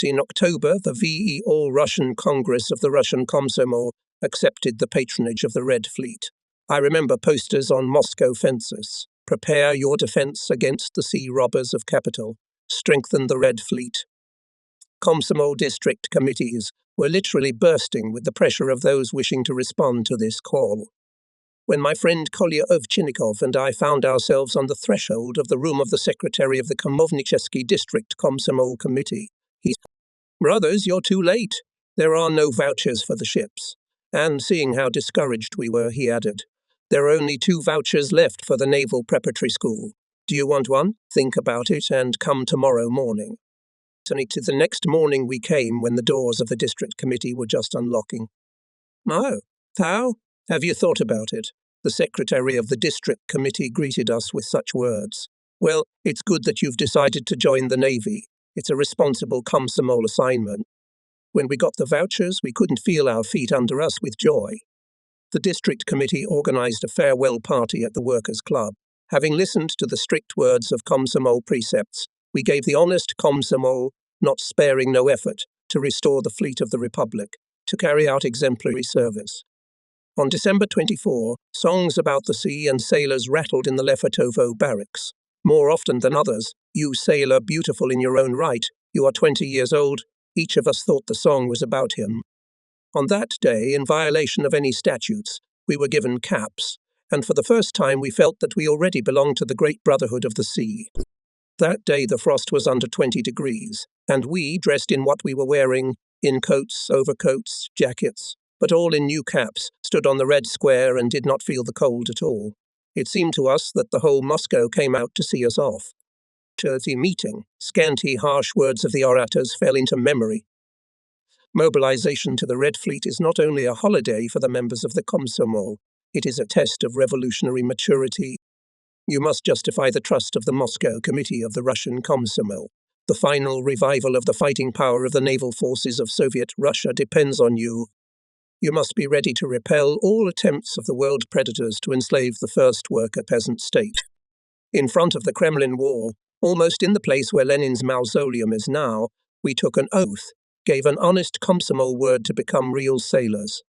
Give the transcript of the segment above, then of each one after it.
In October, the VE All-Russian Congress of the Russian Komsomol accepted the patronage of the Red Fleet. I remember posters on Moscow fences. Prepare your defense against the sea robbers of capital. Strengthen the Red Fleet. Komsomol district committees were literally bursting with the pressure of those wishing to respond to this call. When my friend Kolya Ovchinnikov and I found ourselves on the threshold of the room of the secretary of the Komovnichesky district Komsomol committee, he said, "Brothers, you're too late. There are no vouchers for the ships." And seeing how discouraged we were, he added, "There are only 2 vouchers left for the Naval Preparatory School. Do you want one? Think about it and come tomorrow morning." And to the next morning we came when the doors of the district committee were just unlocking. "Oh, how? Have you thought about it?" The secretary of the district committee greeted us with such words. "Well, it's good that you've decided to join the Navy. It's a responsible Komsomol assignment." When we got the vouchers, we couldn't feel our feet under us with joy. The district committee organized a farewell party at the Workers' Club. Having listened to the strict words of Komsomol precepts, we gave the honest Komsomol, not sparing no effort, to restore the fleet of the Republic, to carry out exemplary service. On December 24, songs about the sea and sailors rattled in the Lefortovo barracks. More often than others, "You sailor, beautiful in your own right, you are 20 years old," each of us thought the song was about him. On that day, in violation of any statutes, we were given caps, and for the first time we felt that we already belonged to the great brotherhood of the sea. That day the frost was under 20 degrees, and we, dressed in what we were wearing, in coats, overcoats, jackets, but all in new caps, stood on the Red Square and did not feel the cold at all. It seemed to us that the whole Moscow came out to see us off. To the meeting, scanty, harsh words of the orators fell into memory. Mobilization to the Red Fleet is not only a holiday for the members of the Komsomol, it is a test of revolutionary maturity. You must justify the trust of the Moscow Committee of the Russian Komsomol. The final revival of the fighting power of the naval forces of Soviet Russia depends on you. You must be ready to repel all attempts of the world predators to enslave the first worker-peasant state. In front of the Kremlin wall, almost in the place where Lenin's mausoleum is now, we took an oath, gave an honest Komsomol word to become real sailors.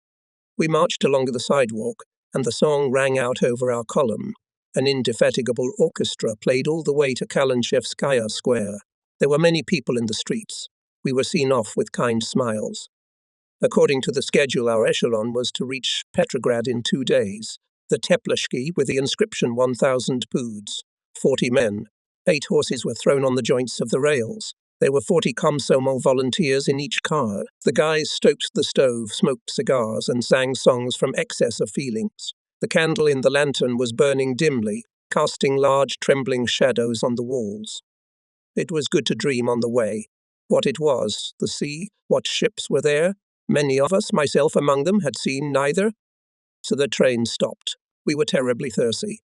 We marched along the sidewalk, and the song rang out over our column. An indefatigable orchestra played all the way to Kalanchevskaya Square. There were many people in the streets. We were seen off with kind smiles. According to the schedule, our echelon was to reach Petrograd in 2 days. The Teplishki with the inscription 1,000 poods, 40 men. 8 horses were thrown on the joints of the rails. There were 40 Komsomol volunteers in each car. The guys stoked the stove, smoked cigars, and sang songs from excess of feelings. The candle in the lantern was burning dimly, casting large trembling shadows on the walls. It was good to dream on the way. What it was, the sea, what ships were there. Many of us, myself among them, had seen neither. So the train stopped. We were terribly thirsty.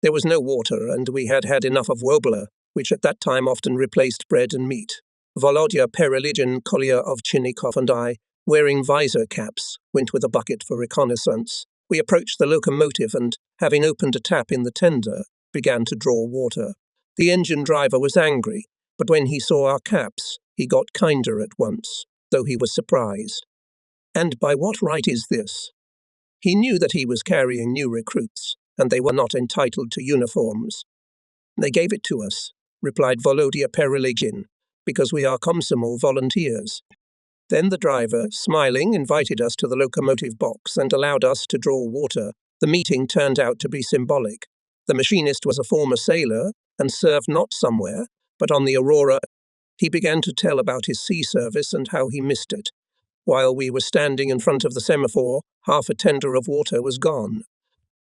There was no water, and we had had enough of wobler, which at that time often replaced bread and meat. Volodya Pereligin, Kolya Ovchinnikov, and I, wearing visor caps, went with a bucket for reconnaissance. We approached the locomotive and, having opened a tap in the tender, began to draw water. The engine driver was angry, but when he saw our caps, he got kinder at once, though he was surprised. And by what right is this? He knew that he was carrying new recruits, and they were not entitled to uniforms. "They gave it to us," replied Volodya Pereligin, "because we are Komsomol volunteers." Then the driver, smiling, invited us to the locomotive box and allowed us to draw water. The meeting turned out to be symbolic. The machinist was a former sailor and served not somewhere, but on the Aurora. He began to tell about his sea service and how he missed it. While we were standing in front of the semaphore, half a tender of water was gone.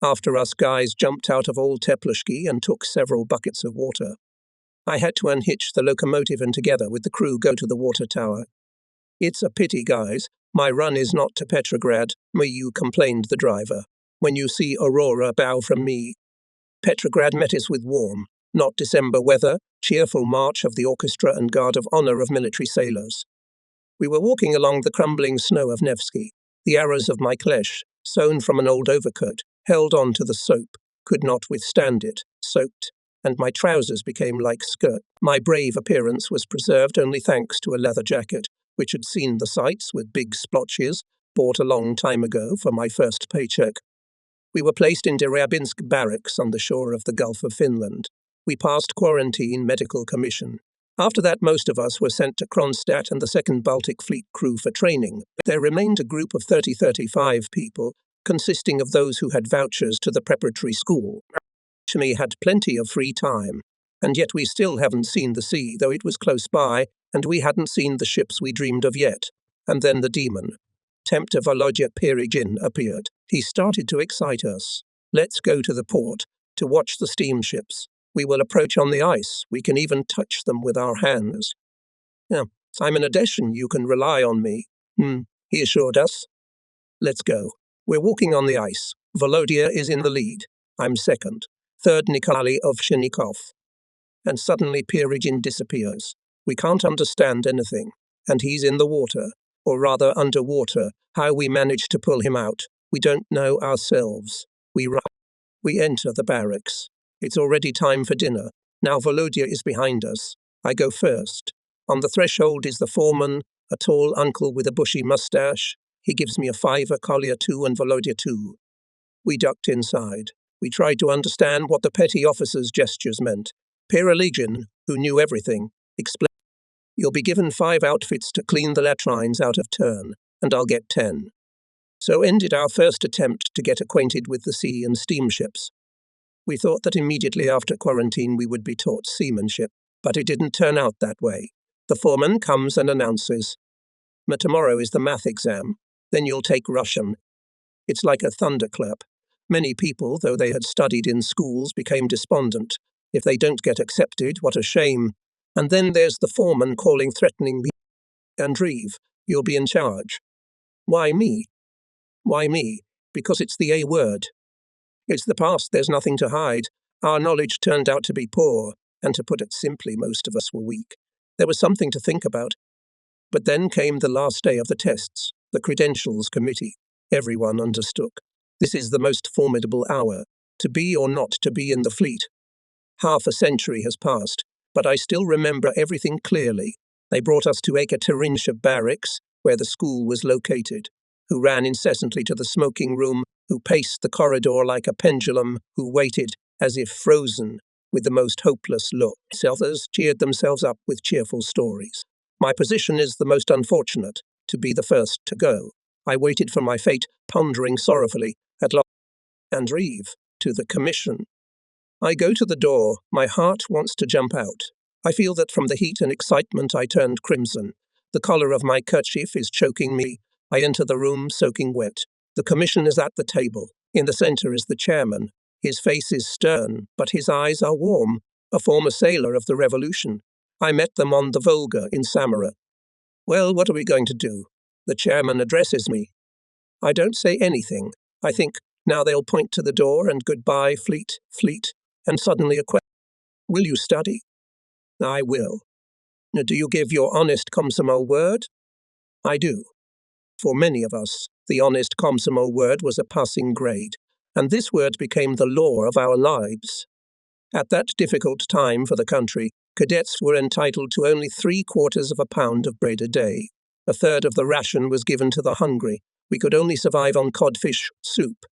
After us, guys jumped out of Old Teplishki and took several buckets of water. I had to unhitch the locomotive and together with the crew go to the water tower. "It's a pity, guys. My run is not to Petrograd," complained the driver. "When you see Aurora, bow from me." Petrograd met us with warm, not December weather, cheerful march of the orchestra and guard of honor of military sailors. We were walking along the crumbling snow of Nevsky. The arrows of my klesh, sewn from an old overcoat, held on to the soap, could not withstand it, soaked, and my trousers became like skirt. My brave appearance was preserved only thanks to a leather jacket, which had seen the sights with big splotches, bought a long time ago for my first paycheck. We were placed in Derabinsk barracks on the shore of the Gulf of Finland. We passed quarantine medical commission. After that, most of us were sent to Kronstadt and the 2nd Baltic Fleet crew for training. There remained a group of 35 people, consisting of those who had vouchers to the preparatory school. We had plenty of free time, and yet we still haven't seen the sea, though it was close by, and we hadn't seen the ships we dreamed of yet. And then the demon, Tempter Volodya Perigin, appeared. He started to excite us. Let's go to the port, to watch the steamships. We will approach on the ice. We can even touch them with our hands. Yeah, I'm an addition. You can rely on me. He assured us. Let's go. We're walking on the ice. Volodya is in the lead. I'm second. Third, Nikolai Ovshinnikov. And suddenly Perigin disappears. We can't understand anything. And he's in the water, or rather underwater. How we managed to pull him out, we don't know ourselves. We enter the barracks. It's already time for dinner. Now Volodya is behind us. I go first. On the threshold is the foreman, a tall uncle with a bushy mustache. He gives me a $5, Collier 2 and Volodya 2. We ducked inside. We tried to understand what the petty officer's gestures meant. Perigin, who knew everything, explained, "You'll be given 5 outfits to clean the latrines out of turn, and I'll get 10. So ended our first attempt to get acquainted with the sea and steamships. We thought that immediately after quarantine we would be taught seamanship, but it didn't turn out that way. The foreman comes and announces, "Tomorrow is the math exam, then you'll take Russian." It's like a thunderclap. Many people, though they had studied in schools, became despondent. If they don't get accepted, what a shame. And then there's the foreman calling, threatening me. "Andreev, you'll be in charge." Why me? Why me? Because it's the A word. It's the past, there's nothing to hide. Our knowledge turned out to be poor, and to put it simply, most of us were weak. There was something to think about. But then came the last day of the tests, the credentials committee. Everyone understood. This is the most formidable hour, to be or not to be in the fleet. Half a century has passed, but I still remember everything clearly. They brought us to Ekaterinsk barracks, where the school was located, who ran incessantly to the smoking room, who paced the corridor like a pendulum, who waited, as if frozen, with the most hopeless look. Others cheered themselves up with cheerful stories. My position is the most unfortunate, to be the first to go. I waited for my fate, pondering sorrowfully, at last, Andreev, to the commission. I go to the door. My heart wants to jump out. I feel that from the heat and excitement I turned crimson. The collar of my kerchief is choking me. I enter the room soaking wet. The commission is at the table. In the center is the chairman. His face is stern, but his eyes are warm. A former sailor of the Revolution. I met them on the Volga in Samara. "Well, what are we going to do?" The chairman addresses me. I don't say anything. I think, now they'll point to the door and goodbye, fleet, and suddenly a question. "Will you study?" "I will." "Do you give your honest Komsomol word?" "I do." For many of us, the honest Komsomol word was a passing grade, and this word became the law of our lives. At that difficult time for the country, cadets were entitled to only 3/4 of a pound of bread a day. A third of the ration was given to the hungry. We could only survive on codfish soup.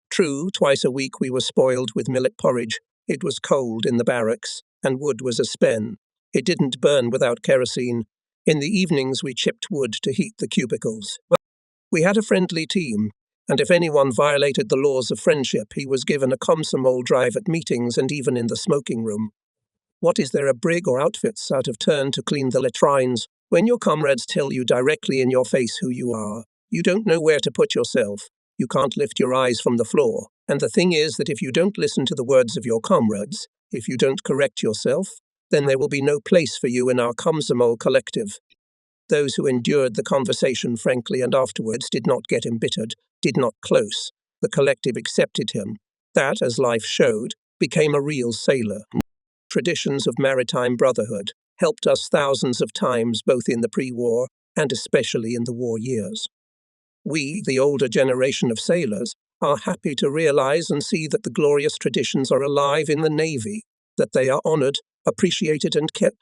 True, twice a week we were spoiled with millet porridge. It was cold in the barracks, and wood was a spen. It didn't burn without kerosene. In the evenings we chipped wood to heat the cubicles. We had a friendly team, and if anyone violated the laws of friendship, he was given a Komsomol drive at meetings and even in the smoking room. What is there a brig or outfits out of turn to clean the latrines? When your comrades tell you directly in your face who you are, you don't know where to put yourself. You can't lift your eyes from the floor. And the thing is that if you don't listen to the words of your comrades, if you don't correct yourself, then there will be no place for you in our Komsomol collective. Those who endured the conversation frankly and afterwards did not get embittered, did not close. The collective accepted him. That, as life showed, became a real sailor. Traditions of maritime brotherhood helped us thousands of times both in the pre-war and especially in the war years. We, the older generation of sailors, are happy to realize and see that the glorious traditions are alive in the Navy. that they are honored, appreciated and kept.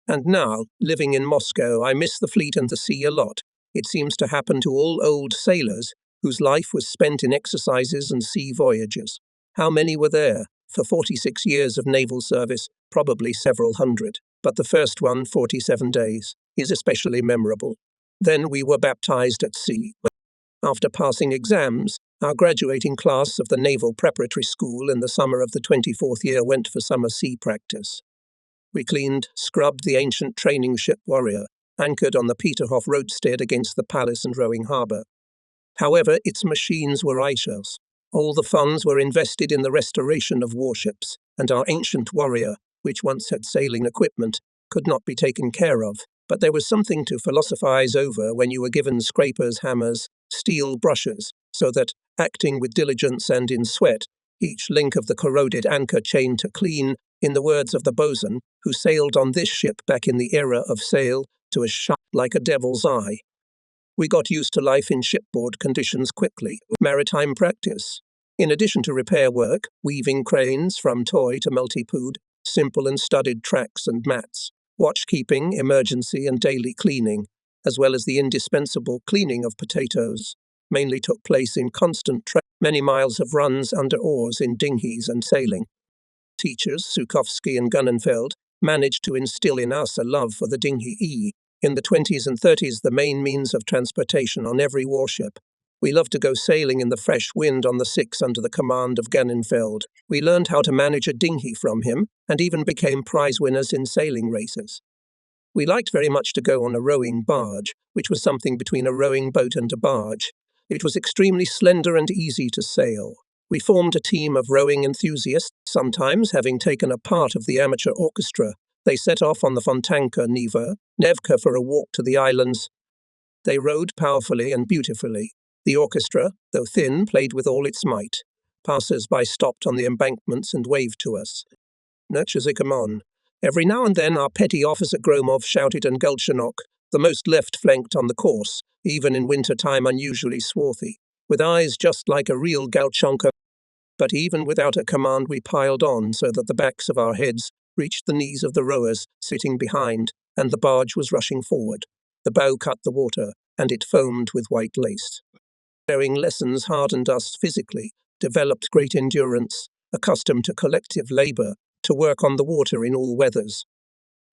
And now, living in Moscow, I miss the fleet and the sea a lot. It seems to happen to all old sailors whose life was spent in exercises and sea voyages. How many were there? For 46 years of naval service, probably several hundred. But the first one, 47 days, is especially memorable. Then we were baptized at sea. After passing exams, our graduating class of the Naval Preparatory School in the summer of the 24th year went for summer sea practice. We cleaned, scrubbed the ancient training ship Warrior, anchored on the Peterhof roadstead against the palace and rowing harbour. However, its machines were eyeshells. All the funds were invested in the restoration of warships, and our ancient Warrior, which once had sailing equipment, could not be taken care of. But there was something to philosophize over when you were given scrapers, hammers, steel brushes, so that, acting with diligence and in sweat, each link of the corroded anchor chain to clean, in the words of the bosun, who sailed on this ship back in the era of sail, to a shut like a devil's eye. We got used to life in shipboard conditions quickly. Maritime practice. In addition to repair work, weaving cranes from toy to multi-pood, simple and studded tracks and mats, watchkeeping, emergency and daily cleaning, as well as the indispensable cleaning of potatoes, mainly took place in constant many miles of runs under oars in dinghies and sailing. Teachers, Sukovsky and Gunnenfeld, managed to instill in us a love for the dinghy. In the 20s and 30s, the main means of transportation on every warship. We loved to go sailing in the fresh wind on the Six under the command of Gunnenfeld. We learned how to manage a dinghy from him, and even became prize winners in sailing races. We liked very much to go on a rowing barge, which was something between a rowing boat and a barge. It was extremely slender and easy to sail. We formed a team of rowing enthusiasts, sometimes having taken a part of the amateur orchestra. They set off on the Fontanka Nevka for a walk to the islands. They rowed powerfully and beautifully. The orchestra, though thin, played with all its might. Passers-by stopped on the embankments and waved to us. Nurtures come on. Every now and then our petty officer Gromov shouted and Gulchenok, the most left-flanked on the course, even in winter-time unusually swarthy, with eyes just like a real Galchenko. But even without a command we piled on so that the backs of our heads reached the knees of the rowers sitting behind, and the barge was rushing forward. The bow cut the water, and it foamed with white lace. Rowing lessons hardened us physically, developed great endurance, accustomed to collective labour, to work on the water in all weathers.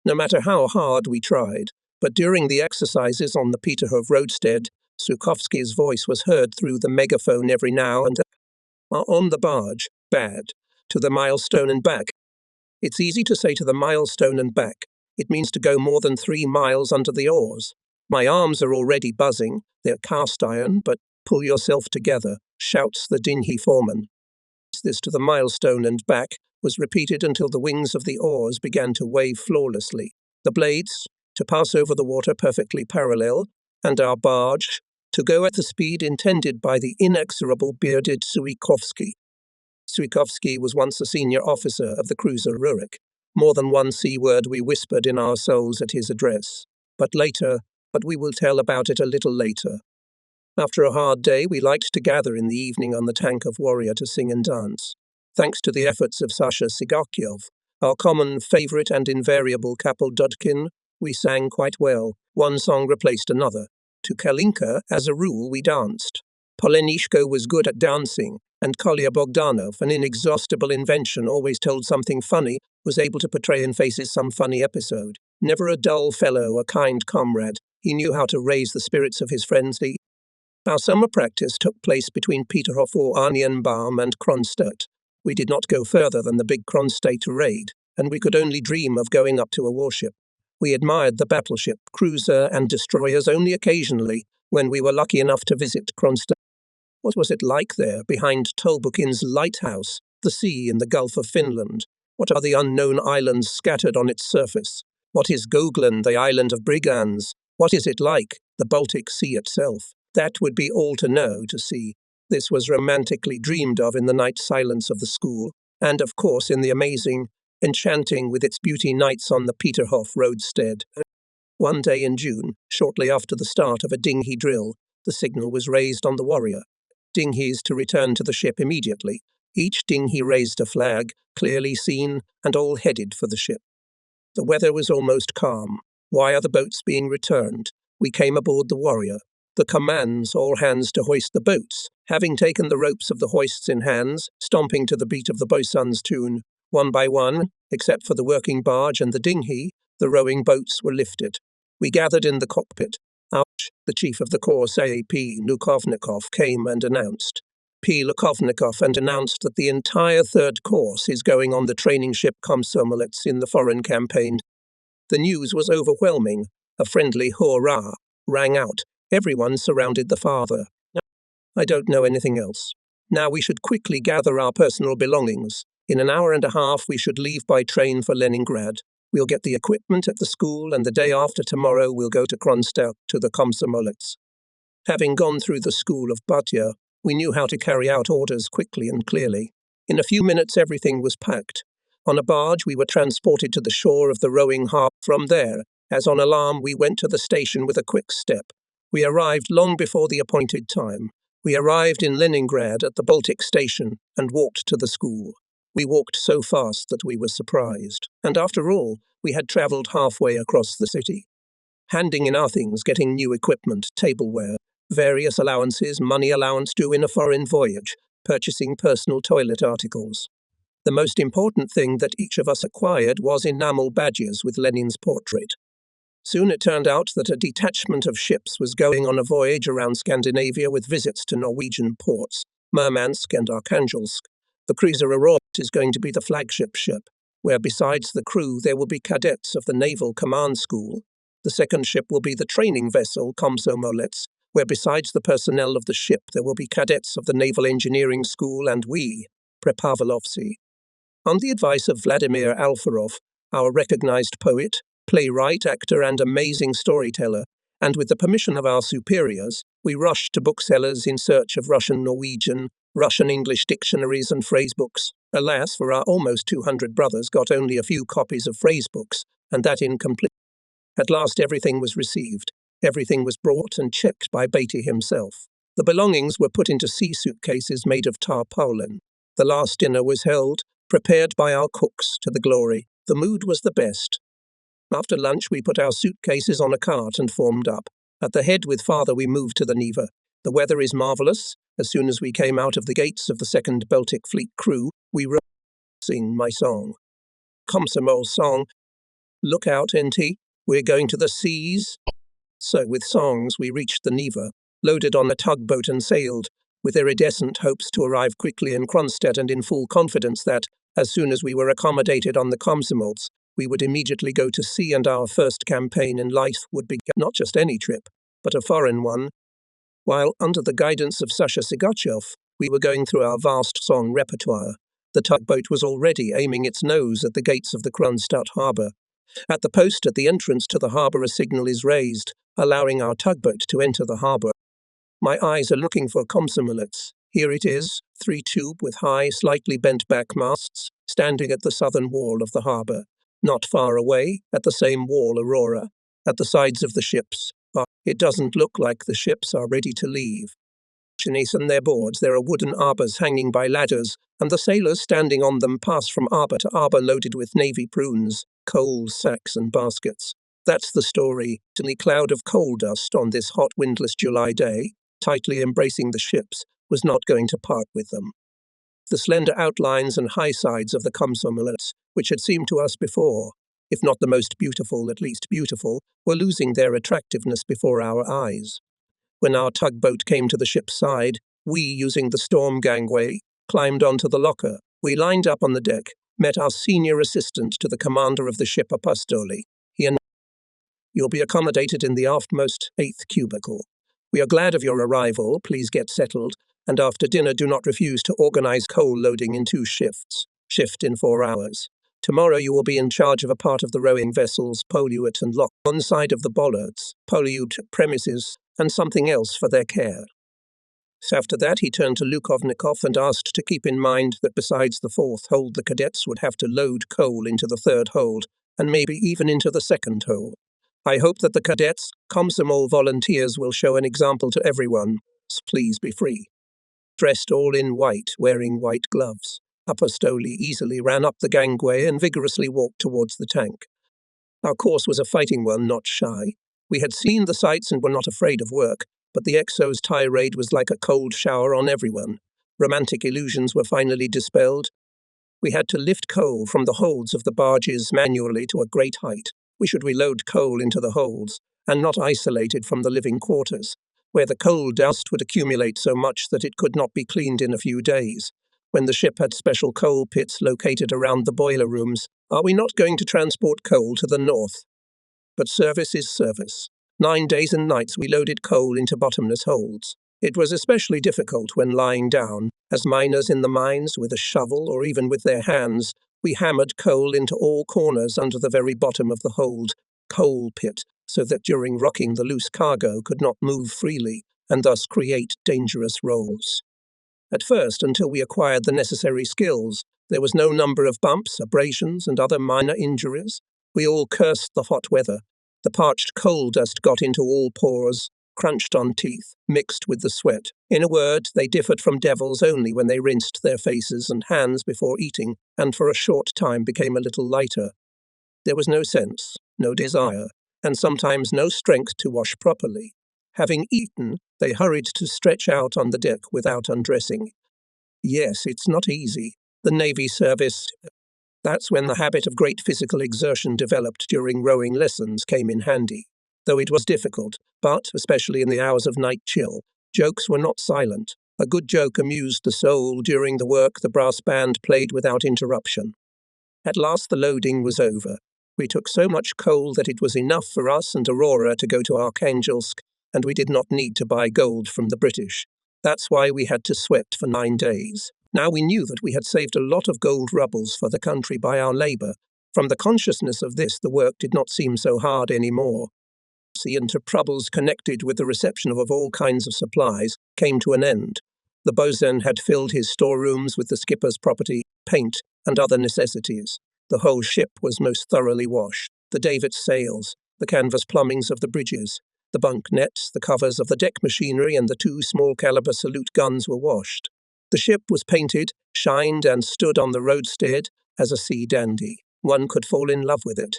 No matter how hard we tried, but during the exercises on the Peterhof roadstead, Sukovsky's voice was heard through the megaphone every now and then. On the barge, bad, to the milestone and back. It's easy to say to the milestone and back. It means to go more than 3 miles under the oars. My arms are already buzzing, they're cast iron, but pull yourself together, shouts the dinghy foreman. This to the milestone and back was repeated until the wings of the oars began to wave flawlessly, the blades to pass over the water perfectly parallel, and our barge to go at the speed intended by the inexorable bearded Suikovsky. Suikovsky was once a senior officer of the cruiser Rurik. More than one C-word we whispered in our souls at his address. But we will tell about it a little later. After a hard day, we liked to gather in the evening on the tank of Warrior to sing and dance. Thanks to the efforts of Sasha Sigakyov, our common favourite and invariable Kapel-Dudkin, we sang quite well. One song replaced another. To Kalinka, as a rule, we danced. Polenishko was good at dancing, and Kolya Bogdanov, an inexhaustible invention, always told something funny, was able to portray in faces some funny episode. Never a dull fellow, a kind comrade. He knew how to raise the spirits of his friends. Our summer practice took place between Peterhof or Oranienbaum and Kronstadt. We did not go further than the big Kronstadt raid, and we could only dream of going up to a warship. We admired the battleship, cruiser and destroyers only occasionally, when we were lucky enough to visit Kronstadt. What was it like there, behind Tolbukin's lighthouse, the sea in the Gulf of Finland? What are the unknown islands scattered on its surface? What is Goglan, the island of brigands? What is it like, the Baltic Sea itself? That would be all to know, to see. This was romantically dreamed of in the night silence of the school, and of course in the amazing, enchanting with its beauty nights on the Peterhof roadstead. One day in June, shortly after the start of a dinghy drill, the signal was raised on the Warrior. Dinghies to return to the ship immediately. Each dinghy raised a flag, clearly seen, and all headed for the ship. The weather was almost calm. Why are the boats being returned? We came aboard the Warrior. The commands, all hands to hoist the boats. Having taken the ropes of the hoists in hands, stomping to the beat of the boatswain's tune, one by one, except for the working barge and the dinghy, the rowing boats were lifted. We gathered in the cockpit. The chief of the course, A.P. Lukovnikov, came and announced. That the entire third course is going on the training ship Komsomolets in the foreign campaign. The news was overwhelming. A friendly hurrah rang out. Everyone surrounded the father. I don't know anything else. Now we should quickly gather our personal belongings. In an hour and a half we should leave by train for Leningrad. We'll get the equipment at the school, and the day after tomorrow we'll go to Kronstadt to the Komsomolets. Having gone through the school of Batya, we knew how to carry out orders quickly and clearly. In a few minutes everything was packed. On a barge we were transported to the shore of the rowing harbour. From there, as on alarm, we went to the station with a quick step. We arrived long before the appointed time. We arrived in Leningrad at the Baltic station and walked to the school. We walked so fast that we were surprised. And after all, we had travelled halfway across the city. Handing in our things, getting new equipment, tableware, various allowances, money allowance due in a foreign voyage, purchasing personal toilet articles. The most important thing that each of us acquired was enamel badges with Lenin's portrait. Soon it turned out that a detachment of ships was going on a voyage around Scandinavia with visits to Norwegian ports, Murmansk and Arkhangelsk. The cruiser Aurora is going to be the flagship ship, where besides the crew there will be cadets of the Naval Command School. The second ship will be the training vessel Komsomolets, where besides the personnel of the ship there will be cadets of the Naval Engineering School and we, Prepavlovsky. On the advice of Vladimir Alfarov, our recognized poet, playwright, actor, and amazing storyteller, and with the permission of our superiors, we rushed to booksellers in search of Russian-Norwegian, Russian-English dictionaries and phrasebooks. Alas, for our almost 200 brothers got only a few copies of phrasebooks, and that incomplete. At last everything was received. Everything was brought and checked by Beatty himself. The belongings were put into sea suitcases made of tarpaulin. The last dinner was held, prepared by our cooks to the glory. The mood was the best. After lunch we put our suitcases on a cart and formed up. At the head with father we moved to the Neva. The weather is marvellous. As soon as we came out of the gates of the 2nd Baltic Fleet crew, we wrote, sing my song. Komsomol song. Look out, NT, we're going to the seas. So with songs we reached the Neva, loaded on a tugboat and sailed, with iridescent hopes to arrive quickly in Kronstadt and in full confidence that, as soon as we were accommodated on the Komsomolets, we would immediately go to sea and our first campaign in life would be not just any trip, but a foreign one. While, under the guidance of Sasha Sigachev, we were going through our vast song repertoire, the tugboat was already aiming its nose at the gates of the Kronstadt harbour. At the post at the entrance to the harbour a signal is raised, allowing our tugboat to enter the harbour. My eyes are looking for Komsomolets. Here it is, 3-tube with high, slightly bent-back masts, standing at the southern wall of the harbour. Not far away, at the same wall Aurora, at the sides of the ships. But it doesn't look like the ships are ready to leave. And their boards, there are wooden arbors hanging by ladders, and the sailors standing on them pass from arbor to arbor loaded with navy prunes, coal sacks and baskets. That's the story. In the cloud of coal dust on this hot windless July day, tightly embracing the ships, was not going to part with them. The slender outlines and high sides of the Komsomolets, which had seemed to us before, if not the most beautiful, at least beautiful, were losing their attractiveness before our eyes. When our tugboat came to the ship's side, we, using the storm gangway, climbed onto the locker. We lined up on the deck, met our senior assistant to the commander of the ship Apostoli. He announced, "You'll be accommodated in the aftmost 8th cubicle. We are glad of your arrival, please get settled, and after dinner do not refuse to organize coal loading in 2 shifts, shift in 4 hours. Tomorrow you will be in charge of a part of the rowing vessels, Polyut and Lock, one side of the bollards, Polyut premises, and something else for their care." After that he turned to Lukovnikov and asked to keep in mind that besides the 4th hold the cadets would have to load coal into the 3rd hold, and maybe even into the 2nd hold. "I hope that the cadets, Komsomol volunteers, will show an example to everyone. Please be free." dressed all in white, wearing white gloves. Apostoli easily ran up the gangway and vigorously walked towards the tank. Our course was a fighting one, not shy. We had seen the sights and were not afraid of work, but the XO's tirade was like a cold shower on everyone. Romantic illusions were finally dispelled. We had to lift coal from the holds of the barges manually to a great height. We should reload coal into the holds, and not isolate it from the living quarters, where the coal dust would accumulate so much that it could not be cleaned in a few days. When the ship had special coal pits located around the boiler rooms, are we not going to transport coal to the north? But service is service. 9 days and nights we loaded coal into bottomless holds. It was especially difficult when lying down, as miners in the mines, with a shovel or even with their hands, we hammered coal into all corners under the very bottom of the hold, coal pit, so that during rocking the loose cargo could not move freely, and thus create dangerous rolls. At first, until we acquired the necessary skills, there was no number of bumps, abrasions, and other minor injuries. We all cursed the hot weather. The parched coal dust got into all pores, crunched on teeth, mixed with the sweat. In a word, they differed from devils only when they rinsed their faces and hands before eating, and for a short time became a little lighter. There was no sense, no desire, and sometimes no strength to wash properly. Having eaten, they hurried to stretch out on the deck without undressing. Yes, it's not easy. The Navy service. That's when the habit of great physical exertion developed during rowing lessons came in handy. Though it was difficult, but, especially in the hours of night chill, jokes were not silent. A good joke amused the soul during the work the brass band played without interruption. At last the loading was over. We took so much coal that it was enough for us and Aurora to go to Archangelsk, and we did not need to buy gold from the British. That's why we had to sweat for 9 days. Now we knew that we had saved a lot of gold rubles for the country by our labour. From the consciousness of this, the work did not seem so hard anymore. And troubles connected with the reception of all kinds of supplies came to an end. The bosun had filled his storerooms with the skipper's property, paint, and other necessities. The whole ship was most thoroughly washed. The davit sails, the canvas plumbings of the bridges, the bunk nets, the covers of the deck machinery, and the 2 small-caliber salute guns were washed. The ship was painted, shined, and stood on the roadstead as a sea dandy. One could fall in love with it.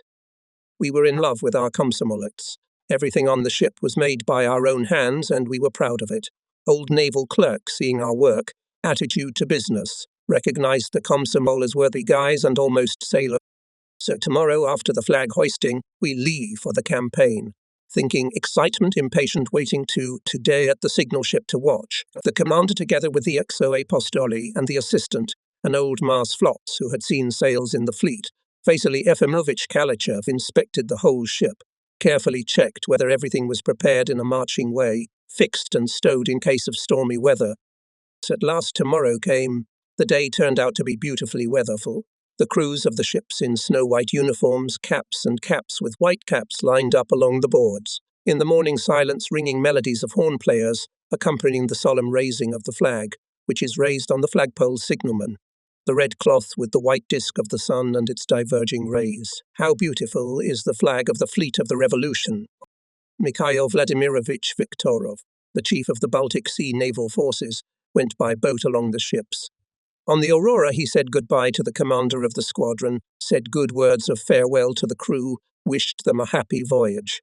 We were in love with our komsomolets. Everything on the ship was made by our own hands, and we were proud of it. Old naval clerk, seeing our work, attitude to business, recognized the komsomol as worthy guys and almost sailor. So tomorrow, after the flag hoisting, we leave for the campaign. Thinking, excitement, impatient, waiting today at the signal ship to watch. The commander, together with the XO Apostoli and the assistant, an old Mars Flots who had seen sails in the fleet, Vasily Efimovich Kalichev, inspected the whole ship, carefully checked whether everything was prepared in a marching way, fixed and stowed in case of stormy weather. At last tomorrow came. The day turned out to be beautifully weatherful. The crews of the ships in snow-white uniforms, caps with white caps lined up along the boards. In the morning silence, ringing melodies of horn players, accompanying the solemn raising of the flag, which is raised on the flagpole signalman. The red cloth with the white disk of the sun and its diverging rays. How beautiful is the flag of the fleet of the Revolution! Mikhail Vladimirovich Viktorov, the chief of the Baltic Sea naval forces, went by boat along the ships. On the Aurora he said goodbye to the commander of the squadron, said good words of farewell to the crew, wished them a happy voyage.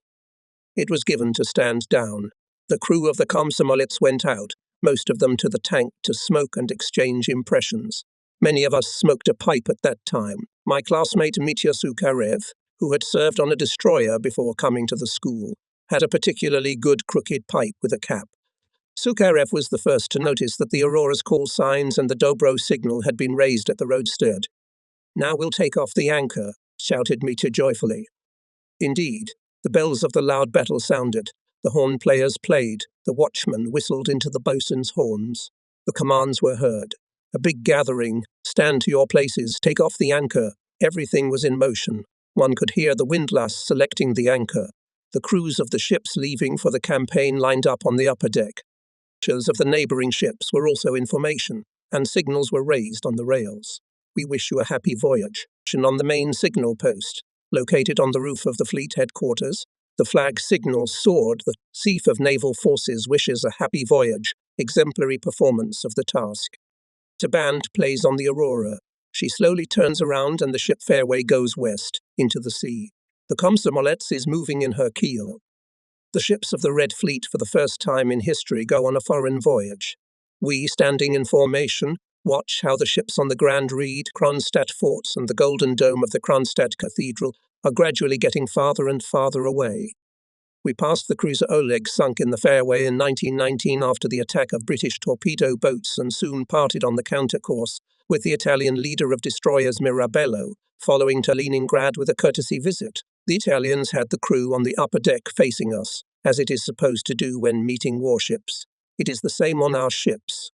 It was given to stand down. The crew of the komsomolets went out, most of them to the tank to smoke and exchange impressions. Many of us smoked a pipe at that time. My classmate Mitya Sukharev, who had served on a destroyer before coming to the school, had a particularly good crooked pipe with a cap. Sukharev was the first to notice that the Aurora's call signs and the Dobro signal had been raised at the roadstead. "Now we'll take off the anchor," shouted Mitya joyfully. Indeed, the bells of the loud battle sounded, the horn players played, the watchman whistled into the bosun's horns. The commands were heard. A big gathering, stand to your places, take off the anchor. Everything was in motion. One could hear the windlass selecting the anchor. The crews of the ships leaving for the campaign lined up on the upper deck. Pictures of the neighbouring ships were also in formation, and signals were raised on the rails. "We wish you a happy voyage." On the main signal post, located on the roof of the fleet headquarters, the flag signal soared. The Chief of Naval Forces wishes a happy voyage. exemplary performance of the task. A band plays on the Aurora. She slowly turns around and the ship fairway goes west, into the sea. The Komsomolets is moving in her keel. The ships of the Red Fleet for the first time in history go on a foreign voyage. We, standing in formation, watch how the ships on the Grand Reed, Kronstadt forts and the Golden Dome of the Kronstadt Cathedral are gradually getting farther and farther away. We passed the cruiser Oleg, sunk in the fairway in 1919 after the attack of British torpedo boats, and soon parted on the countercourse with the Italian leader of destroyers Mirabello, following to Leningrad with a courtesy visit. The Italians had the crew on the upper deck facing us, as it is supposed to do when meeting warships. It is the same on our ships.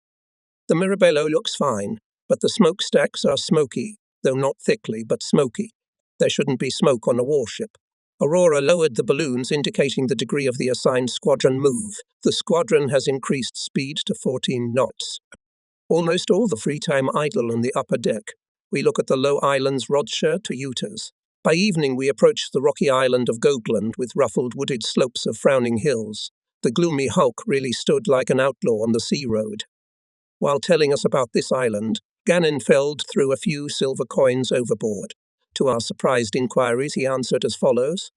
The Mirabello looks fine, but the smokestacks are smoky, though not thickly, but smoky. There shouldn't be smoke on a warship. Aurora lowered the balloons, indicating the degree of the assigned squadron move. The squadron has increased speed to 14 knots. Almost all the free time idle on the upper deck. We look at the low islands Rodsher to Utas. By evening we approach the rocky island of Gogland with ruffled wooded slopes of frowning hills. The gloomy hulk really stood like an outlaw on the sea road. While telling us about this island, Ganenfeld threw a few silver coins overboard. To our surprised inquiries, he answered as follows.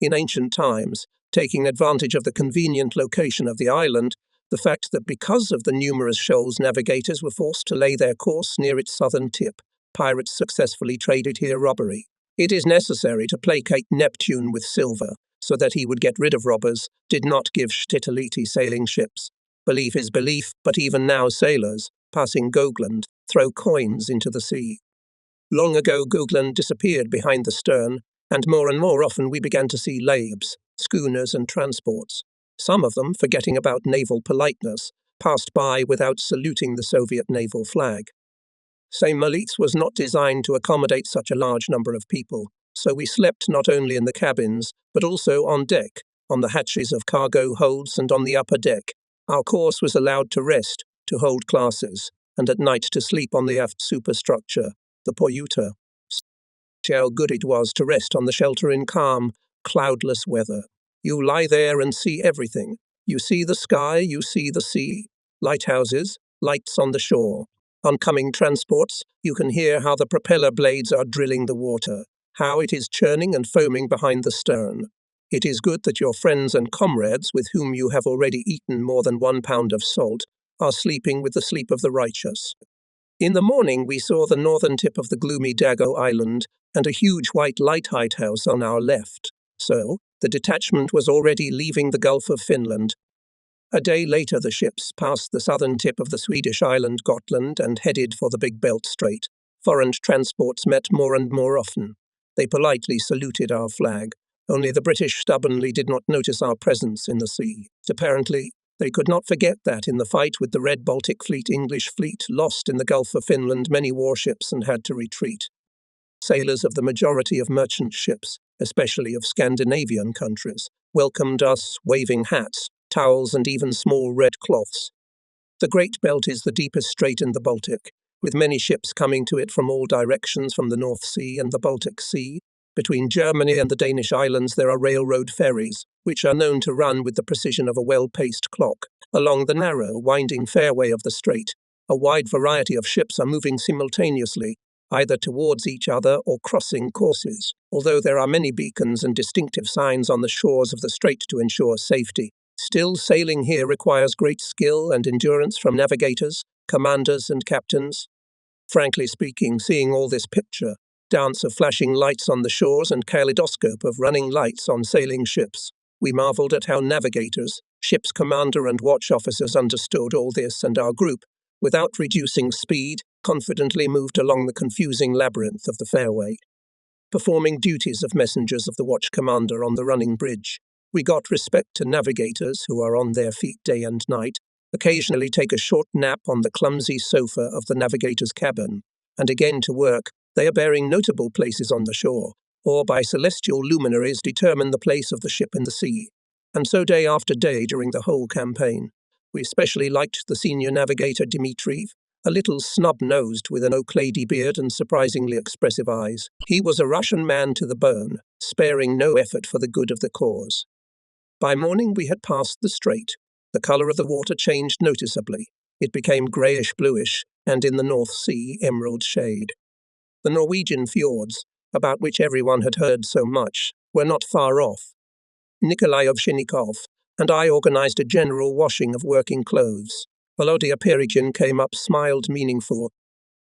In ancient times, taking advantage of the convenient location of the island, the fact that because of the numerous shoals navigators were forced to lay their course near its southern tip, pirates successfully traded here robbery. It is necessary to placate Neptune with silver, so that he would get rid of robbers, did not give Stitoliti sailing ships. Belief is belief, but even now sailors, passing Gogland, throw coins into the sea. Long ago Gogland disappeared behind the stern, and more often we began to see laibs, schooners and transports. Some of them, forgetting about naval politeness, passed by without saluting the Soviet naval flag. St. Moritz was not designed to accommodate such a large number of people, so we slept not only in the cabins, but also on deck, on the hatches of cargo holds and on the upper deck. Our course was allowed to rest, to hold classes, and at night to sleep on the aft superstructure, the poyuta. How good it was to rest on the shelter in calm, cloudless weather. You lie there and see everything. You see the sky, you see the sea, lighthouses, lights on the shore. Oncoming transports, you can hear how the propeller blades are drilling the water, how it is churning and foaming behind the stern. It is good that your friends and comrades, with whom you have already eaten more than 1 pound of salt, are sleeping with the sleep of the righteous. In the morning we saw the northern tip of the gloomy Dago Island and a huge white lighthouse on our left. So, the detachment was already leaving the Gulf of Finland. A day later the ships passed the southern tip of the Swedish island Gotland and headed for the Big Belt Strait. Foreign transports met more and more often. They politely saluted our flag. Only the British stubbornly did not notice our presence in the sea. Apparently, they could not forget that in the fight with the Red Baltic Fleet, English fleet lost in the Gulf of Finland many warships and had to retreat. Sailors of the majority of merchant ships, especially of Scandinavian countries, welcomed us, waving hats, towels and even small red cloths. The Great Belt is the deepest strait in the Baltic, with many ships coming to it from all directions from the North Sea and the Baltic Sea. Between Germany and the Danish islands there are railroad ferries, which are known to run with the precision of a well-paced clock. Along the narrow, winding fairway of the strait, a wide variety of ships are moving simultaneously, either towards each other or crossing courses. Although there are many beacons and distinctive signs on the shores of the strait to ensure safety, still sailing here requires great skill and endurance from navigators, commanders and captains. Frankly speaking, seeing all this picture, dance of flashing lights on the shores and kaleidoscope of running lights on sailing ships, we marveled at how navigators, ship's commander and watch officers understood all this, and our group, without reducing speed, confidently moved along the confusing labyrinth of the fairway. Performing duties of messengers of the watch commander on the running bridge, we got respect to navigators who are on their feet day and night, occasionally take a short nap on the clumsy sofa of the navigator's cabin, and again to work. They are bearing notable places on the shore, or by celestial luminaries determine the place of the ship in the sea. And so day after day during the whole campaign. We especially liked the senior navigator Dmitriev, a little snub-nosed with an oak-lady beard and surprisingly expressive eyes. He was a Russian man to the bone, sparing no effort for the good of the cause. By morning we had passed the strait. The colour of the water changed noticeably. It became greyish-bluish, and in the North Sea, emerald shade. The Norwegian fjords, about which everyone had heard so much, were not far off. Nikolai Ovshinnikov and I organised a general washing of working clothes. Volodya Perigin came up, smiled meaningful.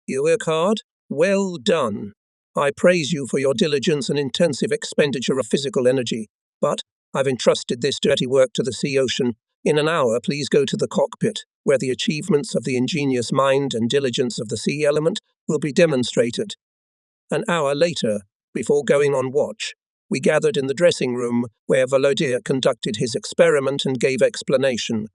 You work hard? Well done. I praise you for your diligence and intensive expenditure of physical energy, but I've entrusted this dirty work to the sea ocean. In an hour, please go to the cockpit, where the achievements of the ingenious mind and diligence of the sea element will be demonstrated. An hour later, before going on watch, we gathered in the dressing room where Volodya conducted his experiment and gave explanation.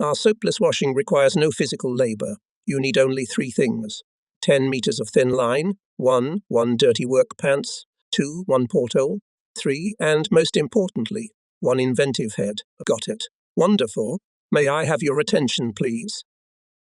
Our soapless washing requires no physical labour. You need only 3 things. 10 metres of thin line, 1 dirty work pants, 2 1 porthole, 3, and most importantly, 1 inventive head. Got it. Wonderful. May I have your attention, please?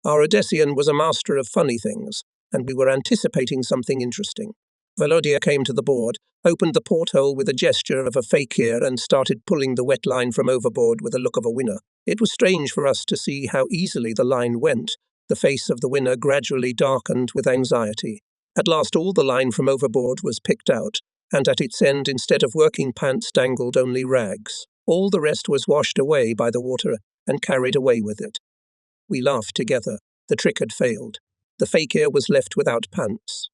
Our Odessian was a master of funny things, and we were anticipating something interesting. Volodya came to the board, opened the porthole with a gesture of a fakir and started pulling the wet line from overboard with a look of a winner. It was strange for us to see how easily the line went. The face of the winner gradually darkened with anxiety. At last all the line from overboard was picked out, and at its end, instead of working pants, dangled only rags. All the rest was washed away by the water and carried away with it. We laughed together. The trick had failed. The fakir was left without pants.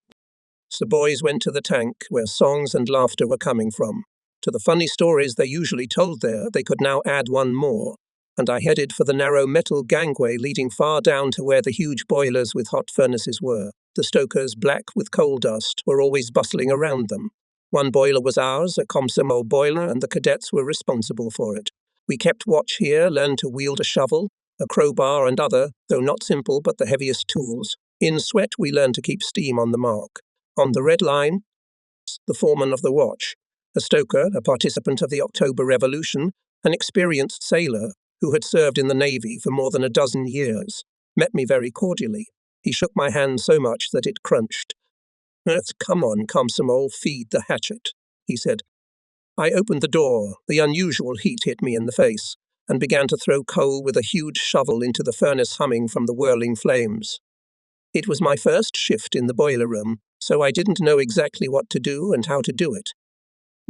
So the boys went to the tank, where songs and laughter were coming from. To the funny stories they usually told there, they could now add one more, and I headed for the narrow metal gangway leading far down to where the huge boilers with hot furnaces were. The stokers, black with coal dust, were always bustling around them. One boiler was ours, a Komsomol boiler, and the cadets were responsible for it. We kept watch here, learned to wield a shovel, a crowbar and other, though not simple but the heaviest tools. In sweat we learned to keep steam on the mark. On the red line, the foreman of the watch, a stoker, a participant of the October Revolution, an experienced sailor who had served in the Navy for more than a dozen years, met me very cordially. He shook my hand so much that it crunched. Come on, Komsomol, feed the hatchet, he said. I opened the door. The unusual heat hit me in the face, and began to throw coal with a huge shovel into the furnace humming from the whirling flames. It was my first shift in the boiler room, so I didn't know exactly what to do and how to do it.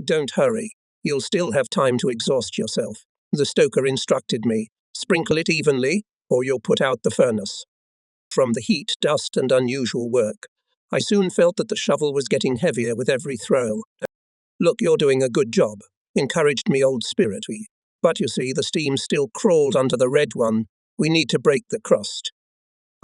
Don't hurry. You'll still have time to exhaust yourself, the stoker instructed me. Sprinkle it evenly, or you'll put out the furnace. From the heat, dust, and unusual work, I soon felt that the shovel was getting heavier with every throw. Look, you're doing a good job, encouraged me old spirit. But you see, the steam still crawled under the red one. We need to break the crust.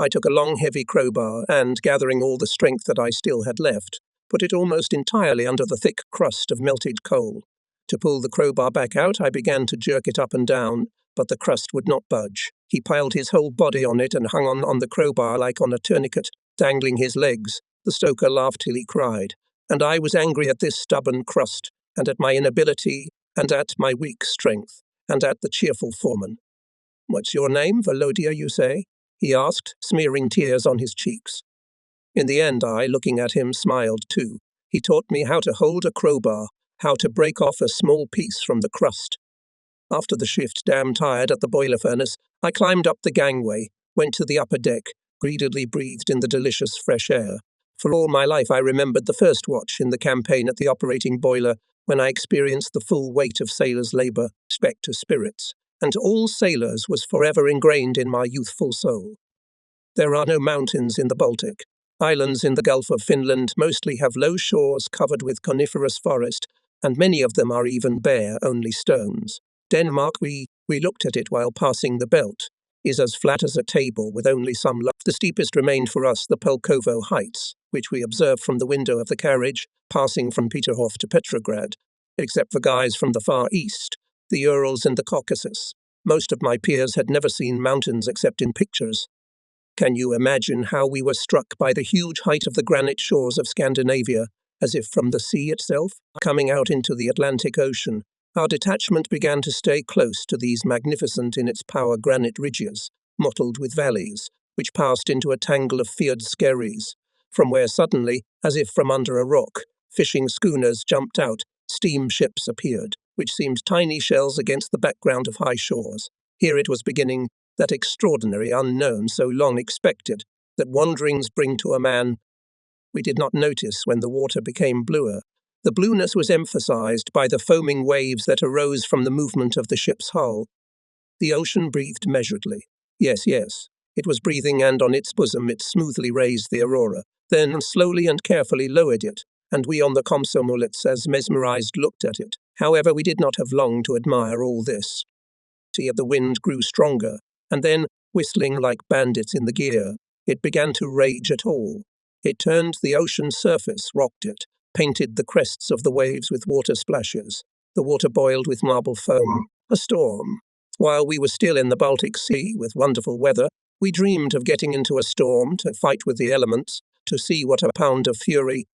I took a long, heavy crowbar and, gathering all the strength that I still had left, put it almost entirely under the thick crust of melted coal. To pull the crowbar back out, I began to jerk it up and down, but the crust would not budge. He piled his whole body on it and hung on the crowbar like on a tourniquet, dangling his legs. The stoker laughed till he cried, and I was angry at this stubborn crust, and at my inability, and at my weak strength, and at the cheerful foreman. What's your name, Volodya, you say? He asked, smearing tears on his cheeks. In the end, I, looking at him, smiled too. He taught me how to hold a crowbar, how to break off a small piece from the crust. After the shift, damn tired at the boiler furnace, I climbed up the gangway, went to the upper deck, greedily breathed in the delicious fresh air. For all my life I remembered the first watch in the campaign at the operating boiler, when I experienced the full weight of sailors' labour, respect to spirits, and all sailors was forever ingrained in my youthful soul. There are no mountains in the Baltic. Islands in the Gulf of Finland mostly have low shores covered with coniferous forest, and many of them are even bare, only stones. Denmark, we looked at it while passing the belt, is as flat as a table with only some left. The steepest remained for us the Pulkovo Heights, which we observed from the window of the carriage, passing from Peterhof to Petrograd, except for guys from the Far East, the Urals and the Caucasus. Most of my peers had never seen mountains except in pictures. Can you imagine how we were struck by the huge height of the granite shores of Scandinavia, as if from the sea itself, coming out into the Atlantic Ocean? Our detachment began to stay close to these magnificent in its power granite ridges, mottled with valleys, which passed into a tangle of fjord skerries, from where suddenly, as if from under a rock, fishing schooners jumped out, steamships appeared, which seemed tiny shells against the background of high shores. Here it was beginning, that extraordinary unknown so long expected, that wanderings bring to a man. We did not notice when the water became bluer. The blueness was emphasized by the foaming waves that arose from the movement of the ship's hull. The ocean breathed measuredly. Yes, yes, it was breathing, and on its bosom it smoothly raised the aurora, then slowly and carefully lowered it, and we on the Komsomolets, as mesmerized, looked at it. However, we did not have long to admire all this. The wind grew stronger, and then, whistling like bandits in the gear, it began to rage at all. It turned the ocean surface, rocked it, painted the crests of the waves with water splashes. The water boiled with marble foam. A storm. While we were still in the Baltic Sea with wonderful weather, we dreamed of getting into a storm to fight with the elements, to see what a pound of fury.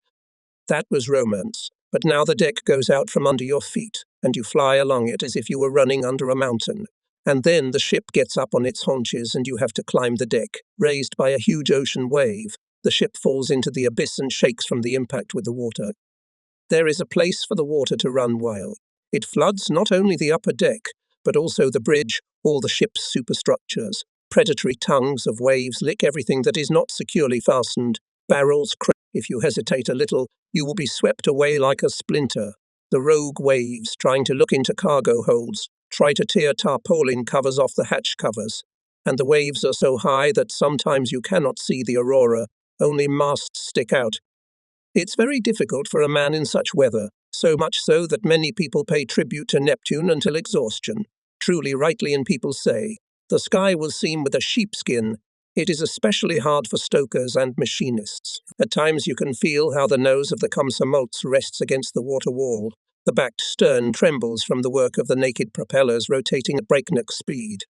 That was romance. But now the deck goes out from under your feet, and you fly along it as if you were running under a mountain. And then the ship gets up on its haunches and you have to climb the deck, raised by a huge ocean wave. The ship falls into the abyss and shakes from the impact with the water. There is a place for the water to run wild. It floods not only the upper deck, but also the bridge, all the ship's superstructures. Predatory tongues of waves lick everything that is not securely fastened. Barrels crack. If you hesitate a little, you will be swept away like a splinter. The rogue waves, trying to look into cargo holds, try to tear tarpaulin covers off the hatch covers. And the waves are so high that sometimes you cannot see the aurora, only masts stick out. It's very difficult for a man in such weather, so much so that many people pay tribute to Neptune until exhaustion. Truly rightly in people say, the sky will seem with a sheepskin. It is especially hard for stokers and machinists. At times you can feel how the nose of the Komsomolets rests against the water wall. The backed stern trembles from the work of the naked propellers rotating at breakneck speed.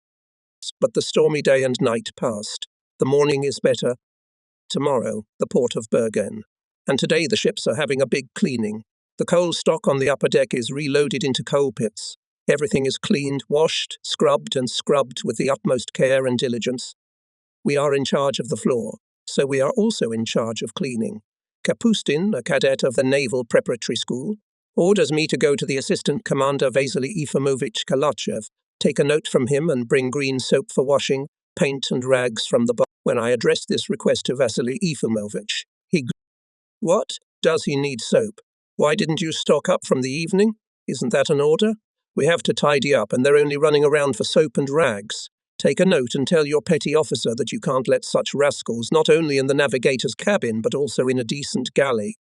But the stormy day and night passed. The morning is better. Tomorrow, the port of Bergen. And today the ships are having a big cleaning. The coal stock on the upper deck is reloaded into coal pits. Everything is cleaned, washed, scrubbed and scrubbed with the utmost care and diligence. We are in charge of the floor, so we are also in charge of cleaning. Kapustin, a cadet of the Naval Preparatory School, orders me to go to the Assistant Commander Vasily Efimovich Kalachev, take a note from him and bring green soap for washing, paint and rags from the box. When I addressed this request to Vasily Efimovich, he "What? Does he need soap? Why didn't you stock up from the evening? Isn't that an order? We have to tidy up and they're only running around for soap and rags. Take a note and tell your petty officer that you can't let such rascals not only in the navigator's cabin but also in a decent galley."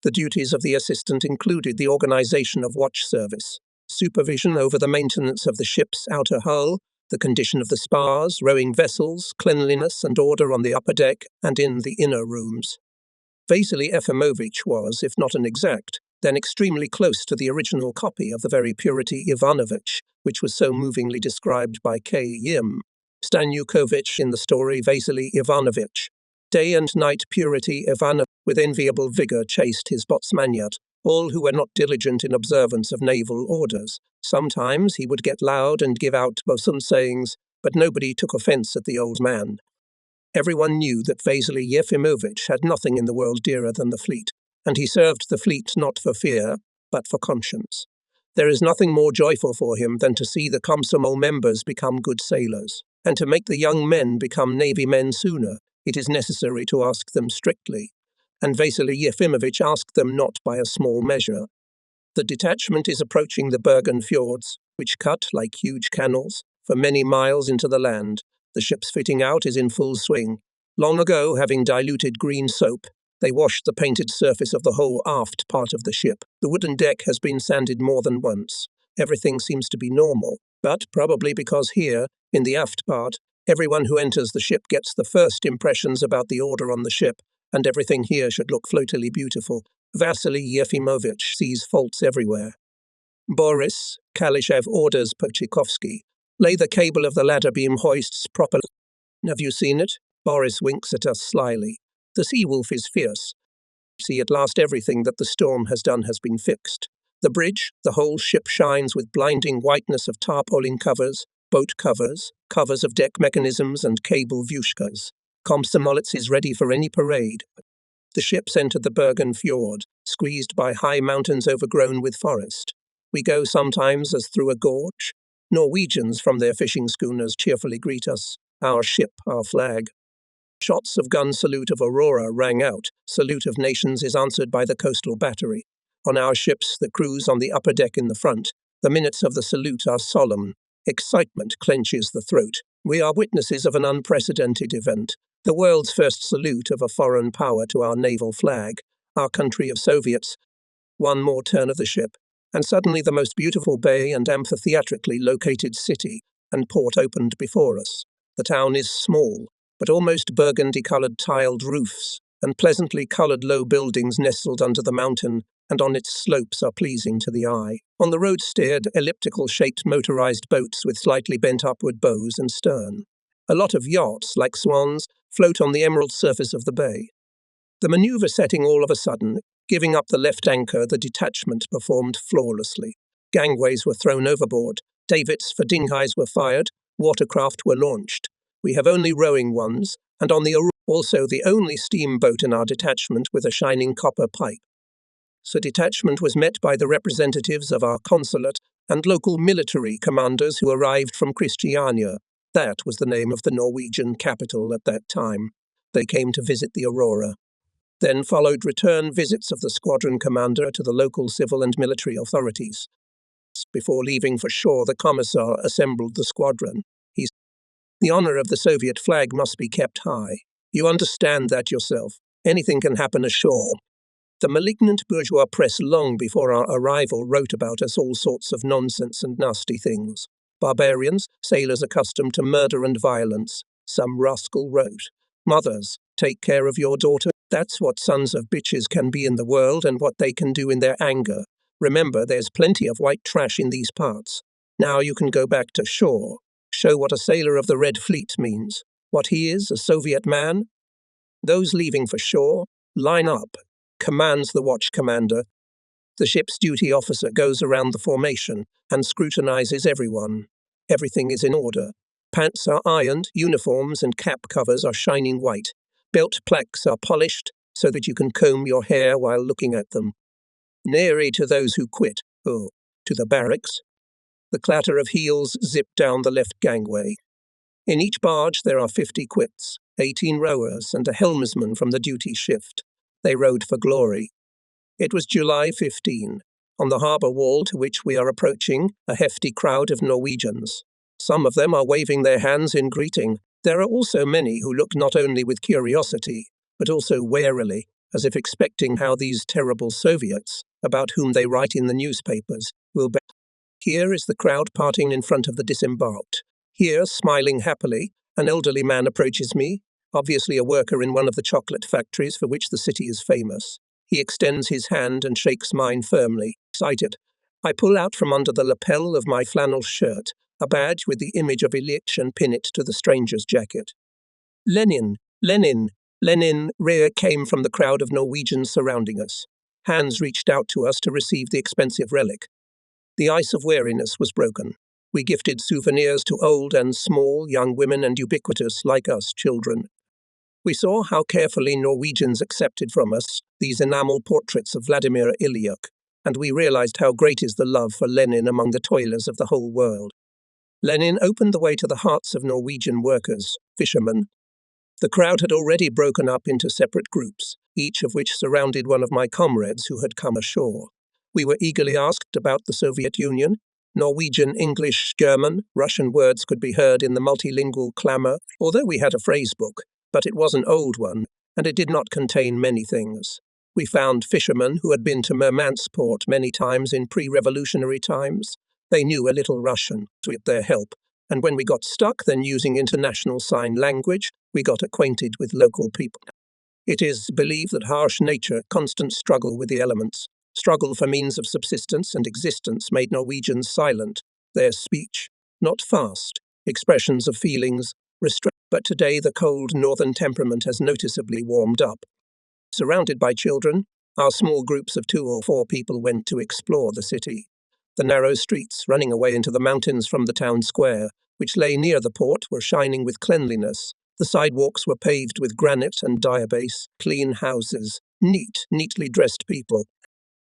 The duties of the assistant included the organization of watch service, supervision over the maintenance of the ship's outer hull, the condition of the spars, rowing vessels, cleanliness and order on the upper deck and in the inner rooms. Vasily Efimovich was, if not an exact, then extremely close to the original copy of the very Purity Ivanovich, which was so movingly described by K. Yim Stanukovich in the story Vasily Ivanovich. Day and night Purity Ivanovich with enviable vigour chased his botsmaniat, all who were not diligent in observance of naval orders. Sometimes he would get loud and give out bosun sayings, but nobody took offence at the old man. Everyone knew that Vasily Efimovich had nothing in the world dearer than the fleet, and he served the fleet not for fear, but for conscience. There is nothing more joyful for him than to see the Komsomol members become good sailors, and to make the young men become navy men sooner. It is necessary to ask them strictly, and Vasily Efimovich asked them not by a small measure. The detachment is approaching the Bergen fjords, which cut, like huge canals, for many miles into the land. The ship's fitting out is in full swing. Long ago, having diluted green soap, they washed the painted surface of the whole aft part of the ship. The wooden deck has been sanded more than once. Everything seems to be normal, but probably because here, in the aft part, everyone who enters the ship gets the first impressions about the order on the ship, and everything here should look floatily beautiful. Vasily Efimovich sees faults everywhere. Boris Kalishev orders Pochikovsky, "Lay the cable of the ladder beam hoists properly." "Have you seen it?" Boris winks at us slyly. "The Sea-Wolf is fierce. See, at last everything that the storm has done has been fixed. The bridge, the whole ship shines with blinding whiteness of tarpaulin covers, boat covers, covers of deck mechanisms and cable vyushkas. Komsomolets is ready for any parade." The ships entered the Bergen fjord, squeezed by high mountains overgrown with forest. We go sometimes as through a gorge. Norwegians from their fishing schooners cheerfully greet us, our ship, our flag. Shots of gun salute of Aurora rang out. Salute of nations is answered by the coastal battery. On our ships that cruise on the upper deck in the front, the minutes of the salute are solemn. Excitement clenches the throat. We are witnesses of an unprecedented event, the world's first salute of a foreign power to our naval flag, our country of Soviets. One more turn of the ship, and suddenly the most beautiful bay and amphitheatrically located city and port opened before us. The town is small, but almost burgundy-coloured tiled roofs and pleasantly coloured low buildings nestled under the mountain and on its slopes are pleasing to the eye. On the road steered elliptical-shaped motorized boats with slightly bent upward bows and stern. A lot of yachts, like swans, float on the emerald surface of the bay. The manoeuvre setting all of a sudden, giving up the left anchor, the detachment performed flawlessly. Gangways were thrown overboard, davits for dinghies were fired, watercraft were launched. We have only rowing ones, and on the Aurora also the only steamboat in our detachment with a shining copper pipe. So detachment was met by the representatives of our consulate and local military commanders who arrived from Christiania. That was the name of the Norwegian capital at that time. They came to visit the Aurora. Then followed return visits of the squadron commander to the local civil and military authorities. Before leaving for shore, the commissar assembled the squadron. He said, "The honor of the Soviet flag must be kept high. You understand that yourself. Anything can happen ashore." The malignant bourgeois press long before our arrival wrote about us all sorts of nonsense and nasty things. Barbarians, sailors accustomed to murder and violence. Some rascal wrote, "Mothers, take care of your daughter. That's what sons of bitches can be in the world and what they can do in their anger. Remember, there's plenty of white trash in these parts. Now you can go back to shore. Show what a sailor of the Red Fleet means. What he is, a Soviet man. Those leaving for shore, line up," commands the watch commander. The ship's duty officer goes around the formation and scrutinizes everyone. Everything is in order. Pants are ironed, uniforms and cap covers are shining white. Belt plaques are polished so that you can comb your hair while looking at them. Nary to those who quit, to the barracks. The clatter of heels zip down the left gangway. In each barge there are 50 quits, 18 rowers and a helmsman from the duty shift. They rowed for glory. It was July 15. On the harbour wall to which we are approaching, a hefty crowd of Norwegians. Some of them are waving their hands in greeting. There are also many who look not only with curiosity, but also warily, as if expecting how these terrible Soviets, about whom they write in the newspapers, will be. Here is the crowd parting in front of the disembarked. Here, smiling happily, an elderly man approaches me, obviously a worker in one of the chocolate factories for which the city is famous. He extends his hand and shakes mine firmly. Excited, I pull out from under the lapel of my flannel shirt a badge with the image of Ilyich and pin it to the stranger's jacket. "Lenin, Lenin, Lenin," Rhea came from the crowd of Norwegians surrounding us. Hands reached out to us to receive the expensive relic. The ice of wariness was broken. We gifted souvenirs to old and small, young women and ubiquitous, like us, children. We saw how carefully Norwegians accepted from us these enamel portraits of Vladimir Ilyich, and we realized how great is the love for Lenin among the toilers of the whole world. Lenin opened the way to the hearts of Norwegian workers, fishermen. The crowd had already broken up into separate groups, each of which surrounded one of my comrades who had come ashore. We were eagerly asked about the Soviet Union. Norwegian, English, German, Russian words could be heard in the multilingual clamour, although we had a phrase book, but it was an old one, and it did not contain many things. We found fishermen who had been to Murmanskport many times in pre-revolutionary times. They knew a little Russian, with their help, and when we got stuck, then using international sign language, we got acquainted with local people. It is believed that harsh nature, constant struggle with the elements, struggle for means of subsistence and existence made Norwegians silent, their speech, not fast, expressions of feelings, restrained. But today the cold northern temperament has noticeably warmed up. Surrounded by children, our small groups of 2 or 4 people went to explore the city. The narrow streets running away into the mountains from the town square, which lay near the port, were shining with cleanliness. The sidewalks were paved with granite and diabase, clean houses, neatly dressed people.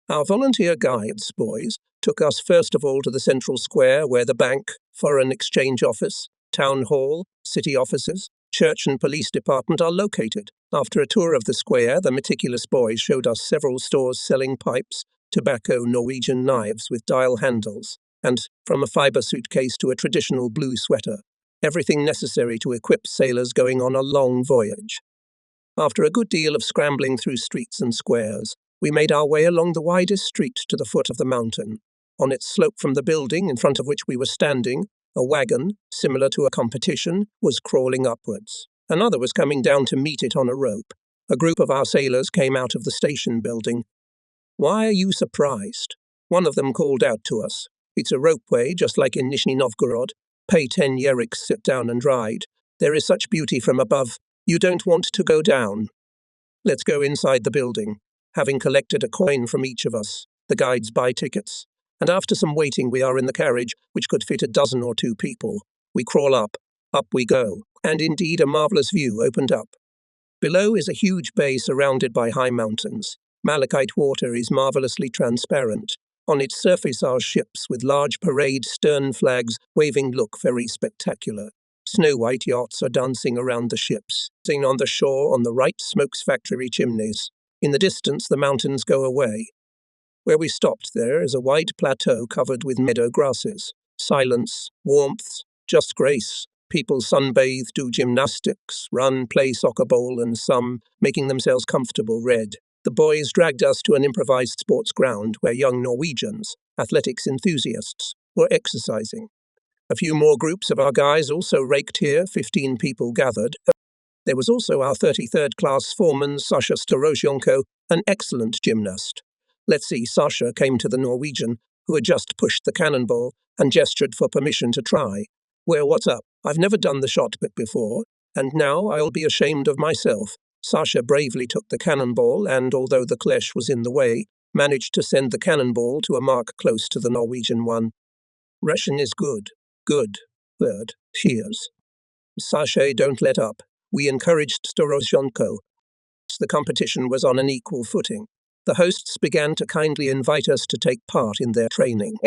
Our volunteer guides, boys, took us first of all to the central square where the bank, foreign exchange office, town hall, city offices, church and police department are located. After a tour of the square, the meticulous boys showed us several stores selling pipes, tobacco, Norwegian knives with dial handles, and, from a fibre suitcase to a traditional blue sweater, everything necessary to equip sailors going on a long voyage. After a good deal of scrambling through streets and squares, we made our way along the widest street to the foot of the mountain. On its slope from the building in front of which we were standing, a wagon, similar to a competition, was crawling upwards. Another was coming down to meet it on a rope. A group of our sailors came out of the station building. "Why are you surprised?" One of them called out to us. "It's a ropeway, just like in Nizhny Novgorod. Pay 10 yeriks, sit down and ride. There is such beauty from above. You don't want to go down." Let's go inside the building. Having collected a coin from each of us, the guides buy tickets, and after some waiting we are in the carriage, which could fit a dozen or two people. We crawl up we go, and indeed a marvellous view opened up. Below is a huge bay surrounded by high mountains. Malachite water is marvellously transparent. On its surface are ships with large parade stern flags waving look very spectacular. Snow-white yachts are dancing around the ships. Seen on the shore on the right smokes factory chimneys. In the distance the mountains go away. Where we stopped there is a wide plateau covered with meadow grasses. Silence, warmth, just grace. People sunbathe, do gymnastics, run, play soccer ball, and some, making themselves comfortable, read. The boys dragged us to an improvised sports ground where young Norwegians, athletics enthusiasts, were exercising. A few more groups of our guys also raked here, 15 people gathered. There was also our 33rd class foreman, Sasha Storozhenko, an excellent gymnast. Let's see, Sasha came to the Norwegian, who had just pushed the cannonball, and gestured for permission to try. "Well, what's up? I've never done the shot bit before, and now I'll be ashamed of myself." Sasha bravely took the cannonball and, although the Klesh was in the way, managed to send the cannonball to a mark close to the Norwegian one. "Russian is good. Good. Third. Cheers." "Sasha, don't let up." We encouraged Storozhenko. The competition was on an equal footing. The hosts began to kindly invite us to take part in their training.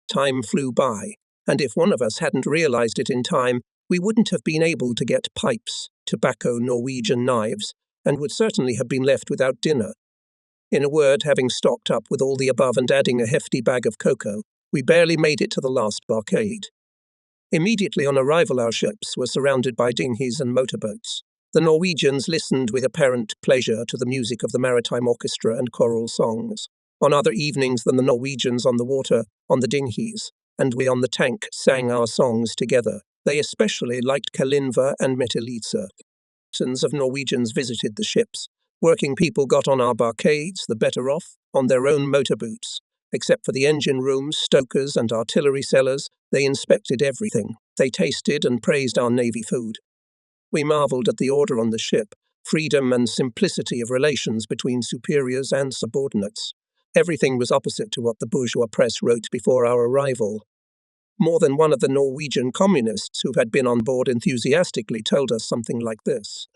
Time flew by, and if one of us hadn't realized it in time, we wouldn't have been able to get pipes, tobacco, Norwegian knives, and would certainly have been left without dinner. In a word, having stocked up with all the above and adding a hefty bag of cocoa, we barely made it to the last barcade. Immediately on arrival, our ships were surrounded by dinghies and motorboats. The Norwegians listened with apparent pleasure to the music of the maritime orchestra and choral songs. On other evenings than the Norwegians on the water, on the dinghies, and we on the tank sang our songs together. They especially liked Kalinva and Metelitsa. Thousands of Norwegians visited the ships. Working people got on our barcades, the better off, on their own motorboots. Except for the engine rooms, stokers, and artillery cellars, they inspected everything. They tasted and praised our navy food. We marvelled at the order on the ship, freedom and simplicity of relations between superiors and subordinates. Everything was opposite to what the bourgeois press wrote before our arrival. More than one of the Norwegian communists who had been on board enthusiastically told us something like this.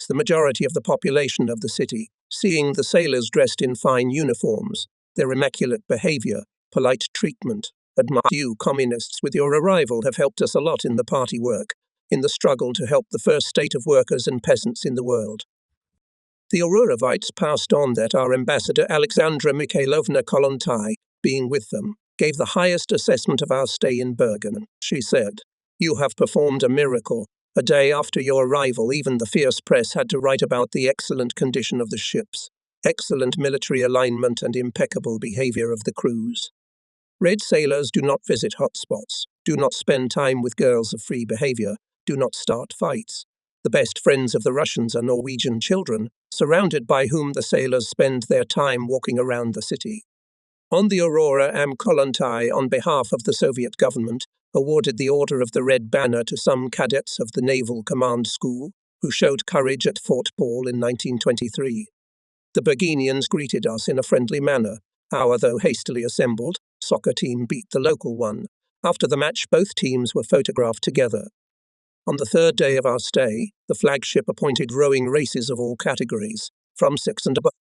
The majority of the population of the city, seeing the sailors dressed in fine uniforms, their immaculate behavior, polite treatment, admire you communists with your arrival have helped us a lot in the party work, in the struggle to help the first state of workers and peasants in the world. The Auroravites passed on that our ambassador Alexandra Mikhailovna Kolontai, being with them, gave the highest assessment of our stay in Bergen. She said, "You have performed a miracle. A day after your arrival, even the fierce press had to write about the excellent condition of the ships, excellent military alignment and impeccable behavior of the crews. Red sailors do not visit hotspots, do not spend time with girls of free behavior, do not start fights. The best friends of the Russians are Norwegian children, surrounded by whom the sailors spend their time walking around the city." On the Aurora, Kolontai, on behalf of the Soviet government, awarded the Order of the Red Banner to some cadets of the Naval Command School who showed courage at Fort Paul in 1923. The Bergenians greeted us in a friendly manner. Our, though hastily assembled, soccer team beat the local one. After the match, both teams were photographed together. On the third day of our stay, the flagship appointed rowing races of all categories, from 6 and above.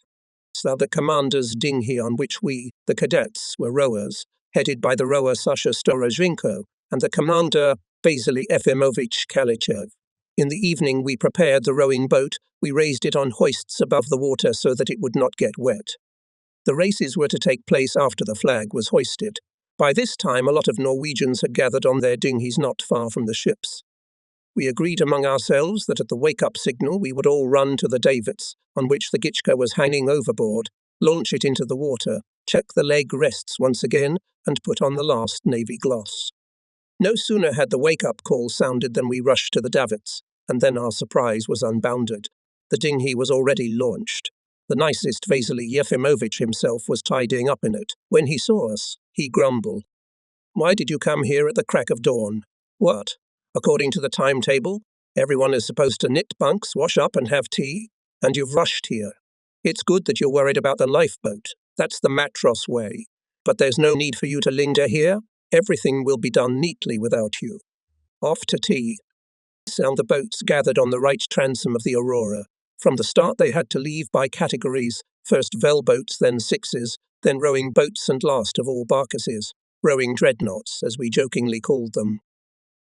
The commander's dinghy on which we, the cadets, were rowers, headed by the rower Sasha Storozhenko, and the commander, Vasily Efimovich Kalichev. In the evening we prepared the rowing boat. We raised it on hoists above the water so that it would not get wet. The races were to take place after the flag was hoisted. By this time a lot of Norwegians had gathered on their dinghies not far from the ships. We agreed among ourselves that at the wake-up signal we would all run to the davits, on which the Gitchka was hanging overboard, launch it into the water, check the leg rests once again, and put on the last navy gloss. No sooner had the wake-up call sounded than we rushed to the davits, and then our surprise was unbounded. The dinghy was already launched. The nicest Vasily Yefimovich himself was tidying up in it. When he saw us, he grumbled. "Why did you come here at the crack of dawn? What? According to the timetable, everyone is supposed to knit bunks, wash up and have tea, and you've rushed here. It's good that you're worried about the lifeboat. That's the Matros way. But there's no need for you to linger here. Everything will be done neatly without you. Off to tea." And the boats gathered on the right transom of the Aurora. From the start they had to leave by categories, first Vel boats, then sixes, then rowing boats, and last of all barkasses, rowing dreadnoughts, as we jokingly called them.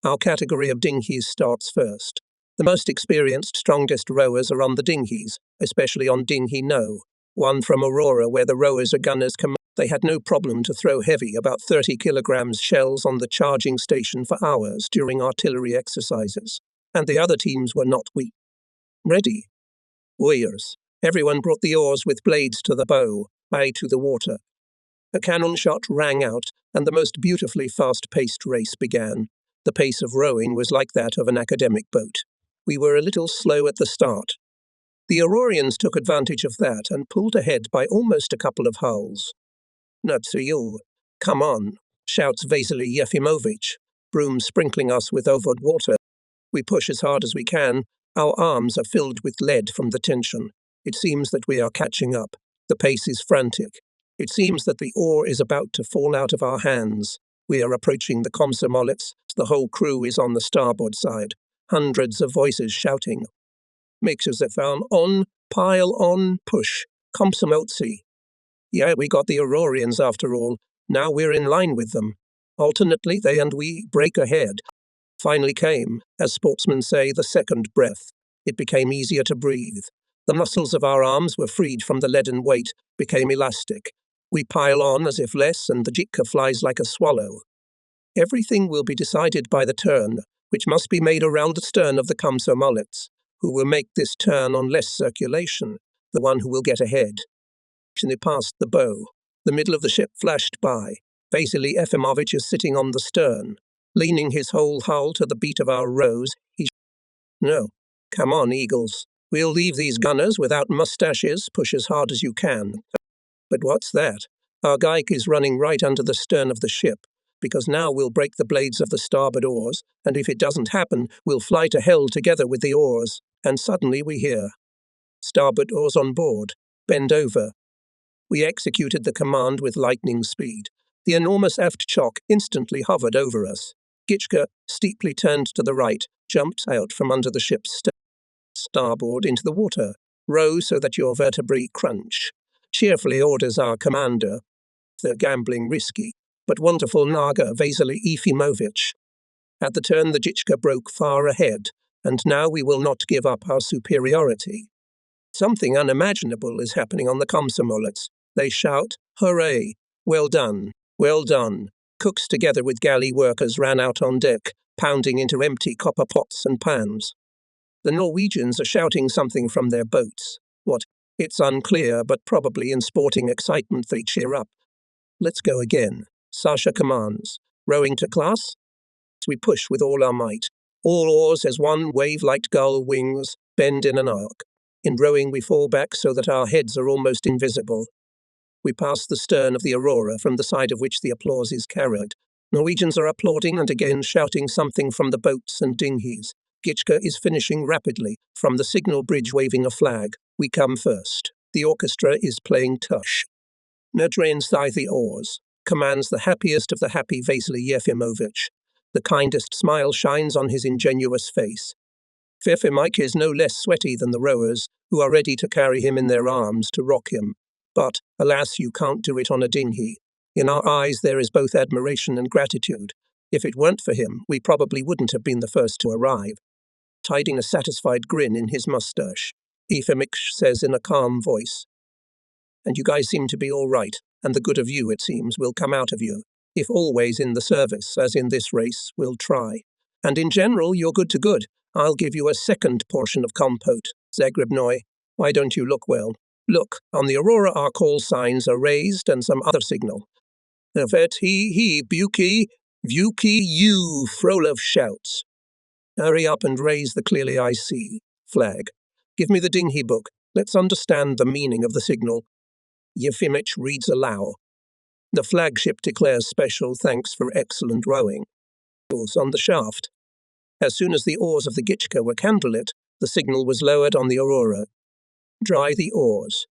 Our category of dinghies starts first. The most experienced, strongest rowers are on the dinghies, especially on Dinghy No, one from Aurora where the rowers are gunners. They had no problem to throw heavy, about 30 kilograms shells on the charging station for hours during artillery exercises, and the other teams were not weak. Ready? Warriors. Everyone brought the oars with blades to the bow, eye to the water. A cannon shot rang out, and the most beautifully fast-paced race began. The pace of rowing was like that of an academic boat. We were a little slow at the start. The Aurorians took advantage of that and pulled ahead by almost a couple of hulls. "Not so you. Come on," shouts Vasily Yefimovich, broom sprinkling us with overed water. We push as hard as we can. Our arms are filled with lead from the tension. It seems that we are catching up. The pace is frantic. It seems that the oar is about to fall out of our hands. We are approaching the Komsomolets. The whole crew is on the starboard side. Hundreds of voices shouting. "Make on, pile on, push. Komsomoltsi." Yeah, we got the Aurorians after all. Now we're in line with them. Alternately, they and we break ahead. Finally came, as sportsmen say, the second breath. It became easier to breathe. The muscles of our arms were freed from the leaden weight, became elastic. We pile on as if less, and the Jitka flies like a swallow. Everything will be decided by the turn, which must be made around the stern of the Komsomolets, who will make this turn on less circulation, the one who will get ahead. They passed the bow. The middle of the ship flashed by. Vasily Efimovich is sitting on the stern. Leaning his whole hull to the beat of our rows, "No, come on, Eagles. We'll leave these gunners without mustaches. Push as hard as you can." But what's that? Our geik is running right under the stern of the ship, because now we'll break the blades of the starboard oars, and if it doesn't happen, we'll fly to hell together with the oars. And suddenly we hear, "Starboard oars on board. Bend over." We executed the command with lightning speed. The enormous aft chock instantly hovered over us. Gitchka, steeply turned to the right, jumped out from under the ship's starboard into the water. "Row so that your vertebrae crunch," cheerfully orders our commander. The gambling risky, but wonderful Naga Vasily Efimovich. At the turn the Gitchka broke far ahead, and now we will not give up our superiority. Something unimaginable is happening on the Komsomolets. They shout, "Hooray! Well done! Well done!" Cooks together with galley workers ran out on deck, pounding into empty copper pots and pans. The Norwegians are shouting something from their boats. What? It's unclear, but probably in sporting excitement they cheer up. "Let's go again." Sasha commands. "Rowing to class?" We push with all our might. All oars as one, wave like gull wings, bend in an arc. In rowing we fall back so that our heads are almost invisible. We pass the stern of the Aurora, from the side of which the applause is carried. Norwegians are applauding and again shouting something from the boats and dinghies. Gitchka is finishing rapidly, from the signal bridge waving a flag. We come first. The orchestra is playing tush. Nerdrains the oars, commands the happiest of the happy Vasily Yefimovich. The kindest smile shines on his ingenuous face. Fefimike is no less sweaty than the rowers, who are ready to carry him in their arms to rock him. But, alas, you can't do it on a dinghy. In our eyes there is both admiration and gratitude. If it weren't for him, we probably wouldn't have been the first to arrive. Hiding a satisfied grin in his mustache, Efimix says in a calm voice. And you guys seem to be all right, and the good of you, it seems, will come out of you. If always in the service, as in this race, we'll try. And in general, you're good to good. I'll give you a second portion of compote, Zagribnoi. Why don't you look well? Look, on the Aurora our call signs are raised and some other signal. Vet he, Buki, Vuki, you, Frolov shouts. Hurry up and raise the clearly I see flag. Give me the dinghy book. Let's understand the meaning of the signal. Yefimich reads aloud. The flagship declares special thanks for excellent rowing. Oars on the shaft. As soon as the oars of the Gitchka were candlelit, the signal was lowered on the Aurora. Dry the oars.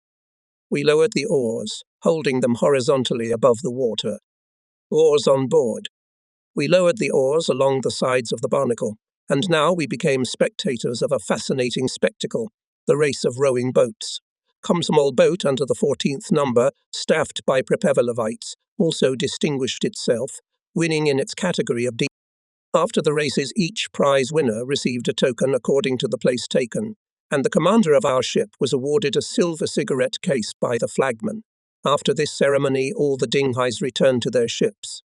We lowered the oars, holding them horizontally above the water. Oars on board. We lowered the oars along the sides of the barnacle, and now we became spectators of a fascinating spectacle, the race of rowing boats. Komsomol boat under the 14th number, staffed by Prepevalovites, also distinguished itself, winning in its category of D. After the races, each prize winner received a token according to the place taken, and the commander of our ship was awarded a silver cigarette case by the flagman. After this ceremony, all the dinghis returned to their ships.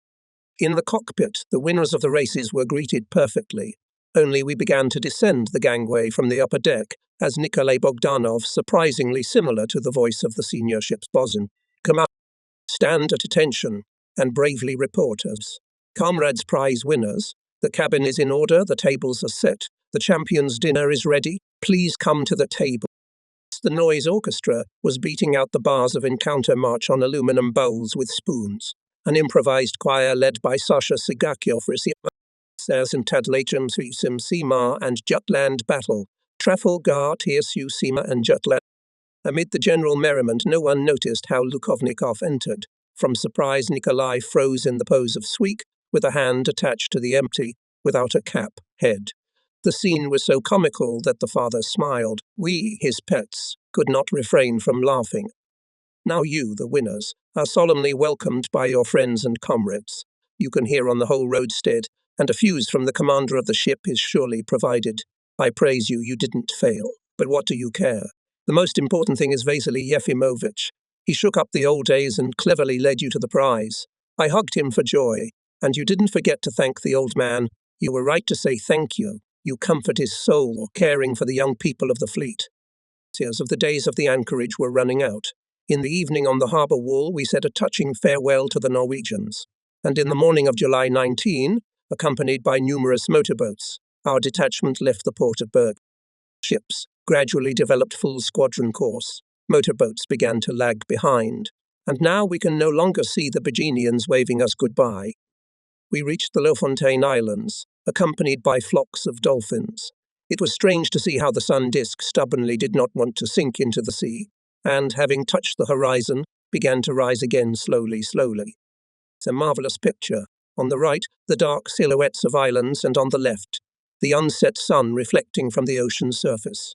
In the cockpit, the winners of the races were greeted perfectly, only we began to descend the gangway from the upper deck, as Nikolay Bogdanov, surprisingly similar to the voice of the senior ship's bosun, command, stand at attention, and bravely report us. Comrades, prize winners, the cabin is in order, the tables are set, the champion's dinner is ready, please come to the table. The noise orchestra was beating out the bars of Encounter March on aluminum bowls with spoons. An improvised choir led by Sasha Sigakyov received Says in Tadlachum Sim Sima and Jutland battle, Trafalgar, Tsu Sima and Jutland. Amid the general merriment, no one noticed how Lukovnikov entered. From surprise, Nikolai froze in the pose of Sweek, with a hand attached to the empty, without a cap, head. The scene was so comical that the father smiled. We, his pets, could not refrain from laughing. Now you, the winners, are solemnly welcomed by your friends and comrades. You can hear on the whole roadstead, and a fuse from the commander of the ship is surely provided. I praise you, you didn't fail. But what do you care? The most important thing is Vasily Yefimovich. He shook up the old days and cleverly led you to the prize. I hugged him for joy, and you didn't forget to thank the old man. You were right to say thank you. You comfort his soul, caring for the young people of the fleet. Tears of the days of the anchorage were running out. In the evening on the harbour wall, we said a touching farewell to the Norwegians. And in the morning of July 19, accompanied by numerous motorboats, our detachment left the port of Berg. Ships gradually developed full squadron course. Motorboats began to lag behind. And now we can no longer see the Virginians waving us goodbye. We reached the Lofontaine Islands, accompanied by flocks of dolphins. It was strange to see how the sun disk stubbornly did not want to sink into the sea, and, having touched the horizon, began to rise again slowly. It's a marvellous picture. On the right, the dark silhouettes of islands, and on the left, the unset sun reflecting from the ocean's surface.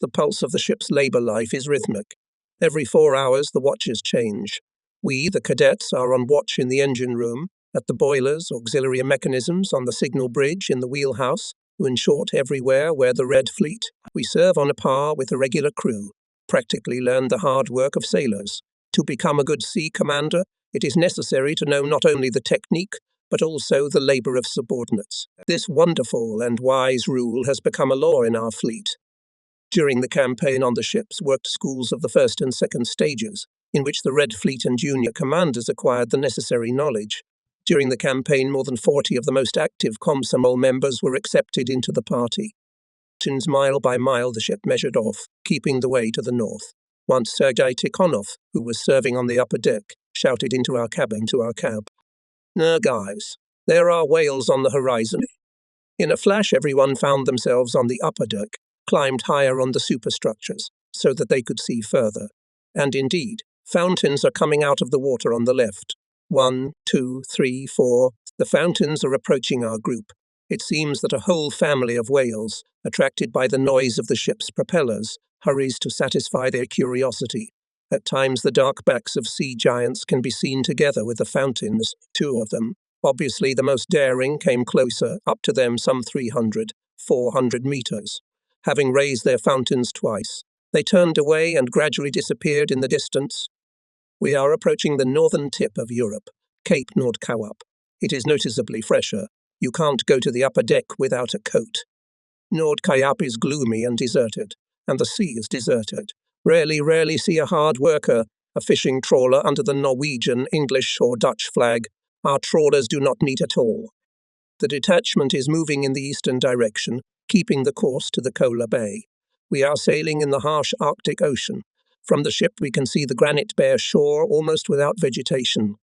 The pulse of the ship's labour life is rhythmic. Every 4 hours, the watches change. We, the cadets, are on watch in the engine room, at the boilers, auxiliary mechanisms, on the signal bridge, in the wheelhouse, in short, everywhere where the Red Fleet. We serve on a par with the regular crew, practically learn the hard work of sailors. To become a good sea commander, it is necessary to know not only the technique, but also the labour of subordinates. This wonderful and wise rule has become a law in our fleet. During the campaign on the ships worked schools of the first and second stages, in which the Red Fleet and junior commanders acquired the necessary knowledge. During the campaign, more than 40 of the most active Komsomol members were accepted into the party. Mile by mile the ship measured off, keeping the way to the north. Once Sergei Tikhonov, who was serving on the upper deck, shouted into our cabin to our cab, "No, guys, there are whales on the horizon." In a flash, everyone found themselves on the upper deck, climbed higher on the superstructures, so that they could see further. And indeed, fountains are coming out of the water on the left. 1, 2, 3, 4. The fountains are approaching our group. It seems that a whole family of whales, attracted by the noise of the ship's propellers, hurries to satisfy their curiosity. At times the dark backs of sea giants can be seen together with the fountains, 2 of them. Obviously, the most daring came closer, up to them some 300, 400 meters. Having raised their fountains twice, they turned away and gradually disappeared in the distance. We are approaching the northern tip of Europe, Cape Nordkaup. It is noticeably fresher. You can't go to the upper deck without a coat. Nordkaup is gloomy and deserted, and the sea is deserted. Rarely see a hard worker, a fishing trawler under the Norwegian, English, or Dutch flag. Our trawlers do not meet at all. The detachment is moving in the eastern direction, keeping the course to the Kola Bay. We are sailing in the harsh Arctic Ocean. From the ship we can see the granite bare shore almost without vegetation.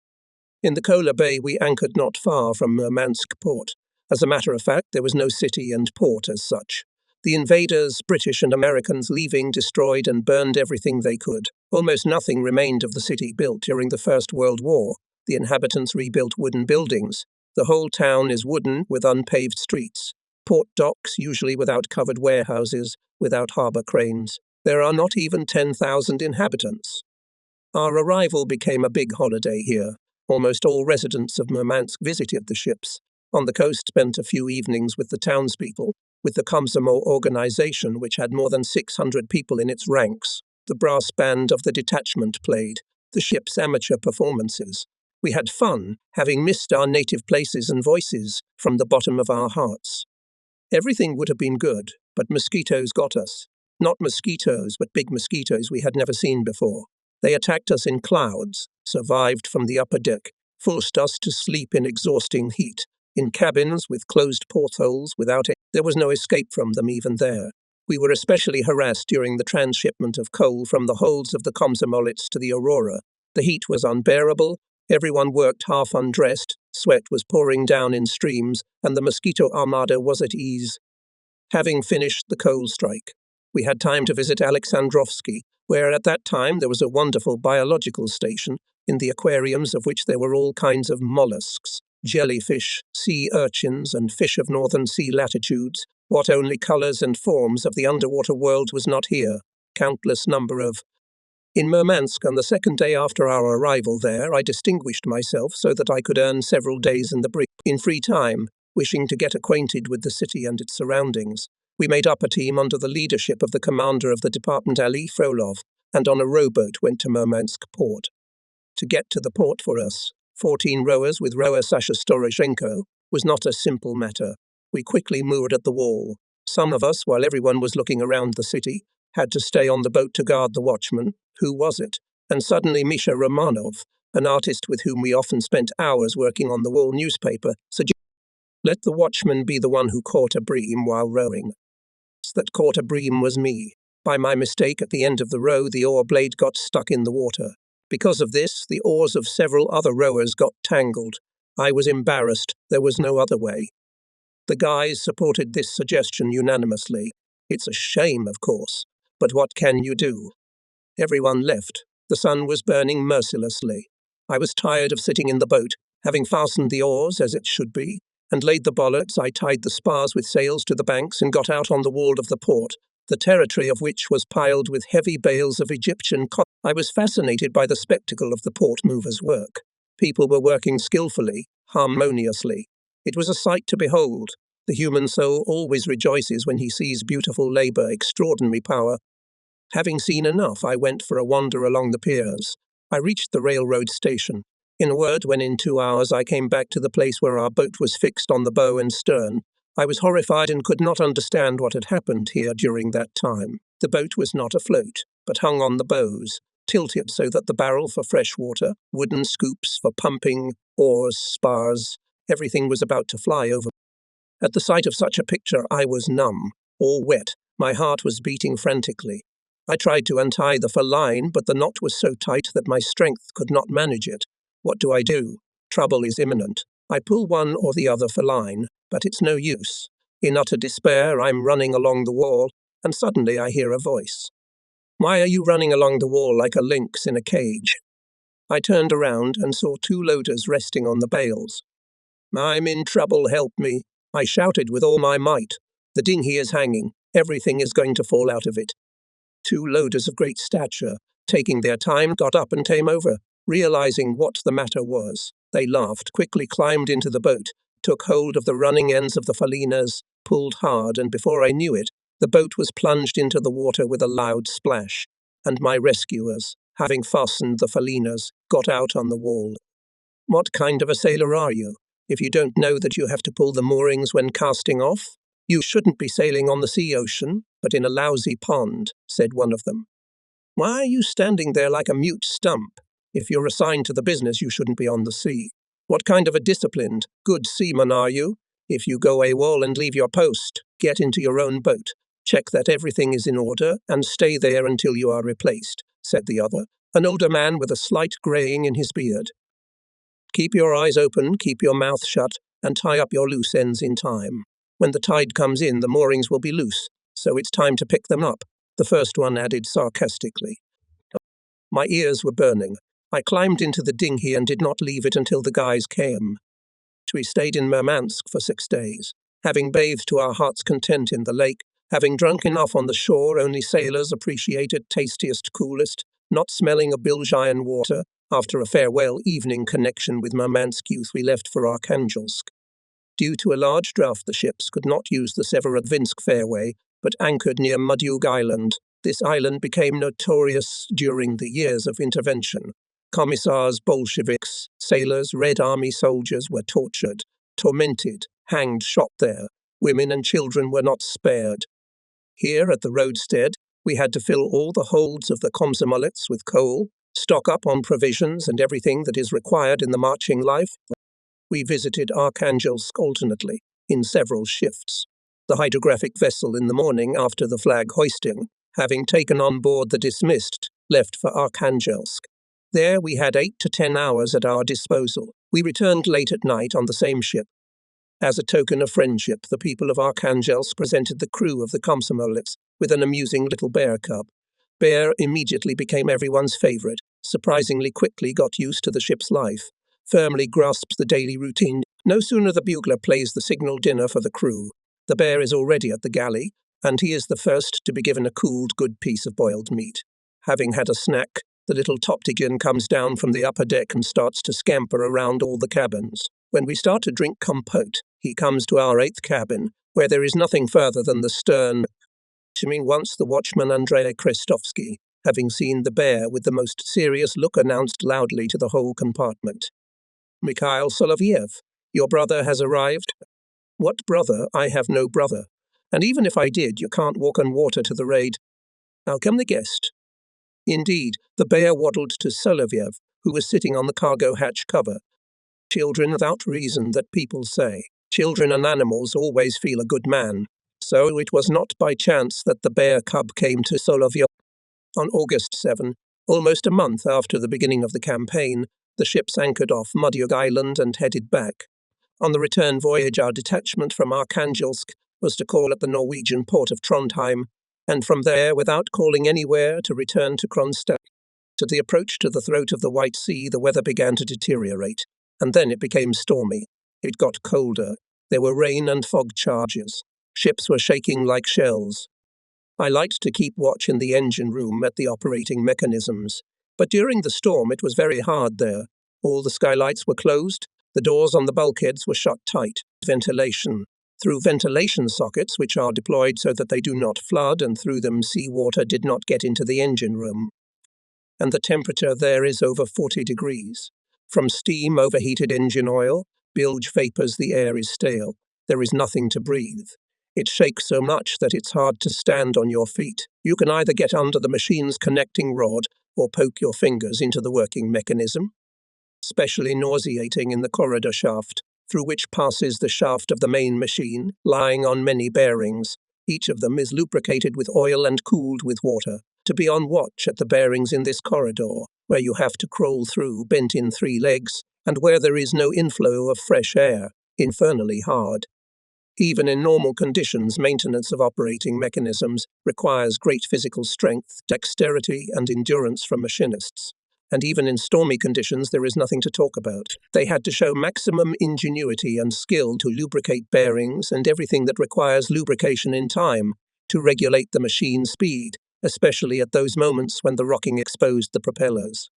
In the Kola Bay we anchored not far from Murmansk port. As a matter of fact, there was no city and port as such. The invaders, British and Americans, leaving, destroyed and burned everything they could. Almost nothing remained of the city built during the First World War. The inhabitants rebuilt wooden buildings. The whole town is wooden with unpaved streets. Port docks, usually without covered warehouses, without harbour cranes. There are not even 10,000 inhabitants. Our arrival became a big holiday here. Almost all residents of Murmansk visited the ships. On the coast spent a few evenings with the townspeople, with the Komsomol organization, which had more than 600 people in its ranks. The brass band of the detachment played, the ship's amateur performances. We had fun, having missed our native places and voices from the bottom of our hearts. Everything would have been good, but mosquitoes got us. Not mosquitoes, but big mosquitoes we had never seen before. They attacked us in clouds, survived from the upper deck, forced us to sleep in exhausting heat, in cabins with closed portholes without it. There was no escape from them even there. We were especially harassed during the transshipment of coal from the holds of the Komsomolets to the Aurora. The heat was unbearable, everyone worked half undressed, sweat was pouring down in streams, and the mosquito armada was at ease. Having finished the coal strike, we had time to visit Alexandrovsky, where at that time there was a wonderful biological station, in the aquariums of which there were all kinds of mollusks, jellyfish, sea urchins, and fish of northern sea latitudes. What only colours and forms of the underwater world was not here? Countless number of. In Murmansk, on the second day after our arrival there, I distinguished myself so that I could earn several days in the brig. In free time, wishing to get acquainted with the city and its surroundings, we made up a team under the leadership of the commander of the department, Ali Frolov, and on a rowboat went to Murmansk port. To get to the port for us, 14 rowers with rower Sasha Storoshenko, was not a simple matter. We quickly moored at the wall. Some of us, while everyone was looking around the city, had to stay on the boat to guard the watchman. Who was it? And suddenly Misha Romanov, an artist with whom we often spent hours working on the wall newspaper, suggested, "Let the watchman be the one who caught a bream while rowing." That caught a bream was me. By my mistake at the end of the row, the oar blade got stuck in the water. Because of this, the oars of several other rowers got tangled. I was embarrassed. There was no other way. The guys supported this suggestion unanimously. It's a shame, of course, but what can you do? Everyone left. The sun was burning mercilessly. I was tired of sitting in the boat, having fastened the oars as it should be, and laid the bollards. I tied the spars with sails to the banks and got out on the wall of the port, the territory of which was piled with heavy bales of Egyptian cotton. I was fascinated by the spectacle of the port movers' work. People were working skillfully, harmoniously. It was a sight to behold. The human soul always rejoices when he sees beautiful labour, extraordinary power. Having seen enough, I went for a wander along the piers. I reached the railroad station. In a word, when in 2 hours I came back to the place where our boat was fixed on the bow and stern, I was horrified and could not understand what had happened here during that time. The boat was not afloat, but hung on the bows, tilted so that the barrel for fresh water, wooden scoops for pumping, oars, spars, everything was about to fly over. At the sight of such a picture, I was numb, all wet. My heart was beating frantically. I tried to untie the line, but the knot was so tight that my strength could not manage it. What do I do? Trouble is imminent. I pull one or the other line, but it's no use. In utter despair, I'm running along the wall, and suddenly I hear a voice. "Why are you running along the wall like a lynx in a cage?" I turned around and saw 2 loaders resting on the bales. "I'm in trouble, help me," I shouted with all my might. "The dinghy is hanging. Everything is going to fall out of it." 2 loaders of great stature, taking their time, got up and came over, realizing what the matter was. They laughed, quickly climbed into the boat, took hold of the running ends of the falinas, pulled hard, and before I knew it, the boat was plunged into the water with a loud splash, and my rescuers, having fastened the falinas, got out on the wall. What kind of a sailor are you, if you don't know that you have to pull the moorings when casting off? You shouldn't be sailing on the sea ocean, but in a lousy pond, said one of them. Why are you standing there like a mute stump? If you're assigned to the business, you shouldn't be on the sea. What kind of a disciplined, good seaman are you? If you go AWOL and leave your post, get into your own boat, check that everything is in order, and stay there until you are replaced, said the other, an older man with a slight greying in his beard. Keep your eyes open, keep your mouth shut, and tie up your loose ends in time. When the tide comes in, the moorings will be loose, so it's time to pick them up, the first one added sarcastically. My ears were burning. I climbed into the dinghy and did not leave it until the guys came. We stayed in Murmansk for 6 days, having bathed to our heart's content in the lake, having drunk enough on the shore only sailors appreciated, tastiest, coolest, not smelling of bilge iron water. After a farewell evening connection with Murmansk youth, we left for Arkhangelsk. Due to a large draft, the ships could not use the Severodvinsk fairway, but anchored near Mudyug Island. This island became notorious during the years of intervention. Commissars, Bolsheviks, sailors, Red Army soldiers were tortured, tormented, hanged, shot there. Women and children were not spared. Here at the roadstead, we had to fill all the holds of the Komsomolets with coal, stock up on provisions and everything that is required in the marching life. We visited Arkhangelsk alternately, in several shifts. The hydrographic vessel in the morning after the flag hoisting, having taken on board the dismissed, left for Arkhangelsk. There we had 8 to 10 hours at our disposal. We returned late at night on the same ship. As a token of friendship, the people of Arkhangelsk presented the crew of the Komsomolets with an amusing little bear cub. Bear immediately became everyone's favorite, surprisingly quickly got used to the ship's life, firmly grasped the daily routine. No sooner the bugler plays the signal dinner for the crew, the bear is already at the galley, and he is the first to be given a cooled good piece of boiled meat. Having had a snack, the little Toptigian comes down from the upper deck and starts to scamper around all the cabins. When we start to drink compote, he comes to our 8th cabin, where there is nothing further than the stern. Once the watchman Andrei Krestovsky, having seen the bear with the most serious look, announced loudly to the whole compartment, Mikhail Soloviev, your brother has arrived. What brother? I have no brother. And even if I did, you can't walk on water to the raid. How come the guest? Indeed, the bear waddled to Soloviev, who was sitting on the cargo hatch cover. Children without reason, that people say. Children and animals always feel a good man. So it was not by chance that the bear cub came to Soloviev. On August 7, almost a month after the beginning of the campaign, the ships anchored off Mudyug Island and headed back. On the return voyage, our detachment from Arkhangelsk was to call at the Norwegian port of Trondheim, and from there, without calling anywhere, to return to Kronstadt. At the approach to the throat of the White Sea, the weather began to deteriorate, and then it became stormy. It got colder. There were rain and fog charges. Ships were shaking like shells. I liked to keep watch in the engine room at the operating mechanisms, but during the storm it was very hard there. All the skylights were closed, the doors on the bulkheads were shut tight. Ventilation. Through ventilation sockets, which are deployed so that they do not flood, and through them seawater did not get into the engine room. And the temperature there is over 40 degrees. From steam, overheated engine oil, bilge vapors, the air is stale. There is nothing to breathe. It shakes so much that it's hard to stand on your feet. You can either get under the machine's connecting rod or poke your fingers into the working mechanism. Especially nauseating in the corridor shaft, through which passes the shaft of the main machine, lying on many bearings. Each of them is lubricated with oil and cooled with water. To be on watch at the bearings in this corridor, where you have to crawl through, bent in 3 legs, and where there is no inflow of fresh air, infernally hard. Even in normal conditions, maintenance of operating mechanisms requires great physical strength, dexterity, and endurance from machinists. And even in stormy conditions, there is nothing to talk about. They had to show maximum ingenuity and skill to lubricate bearings and everything that requires lubrication in time, to regulate the machine speed, especially at those moments when the rocking exposed the propellers.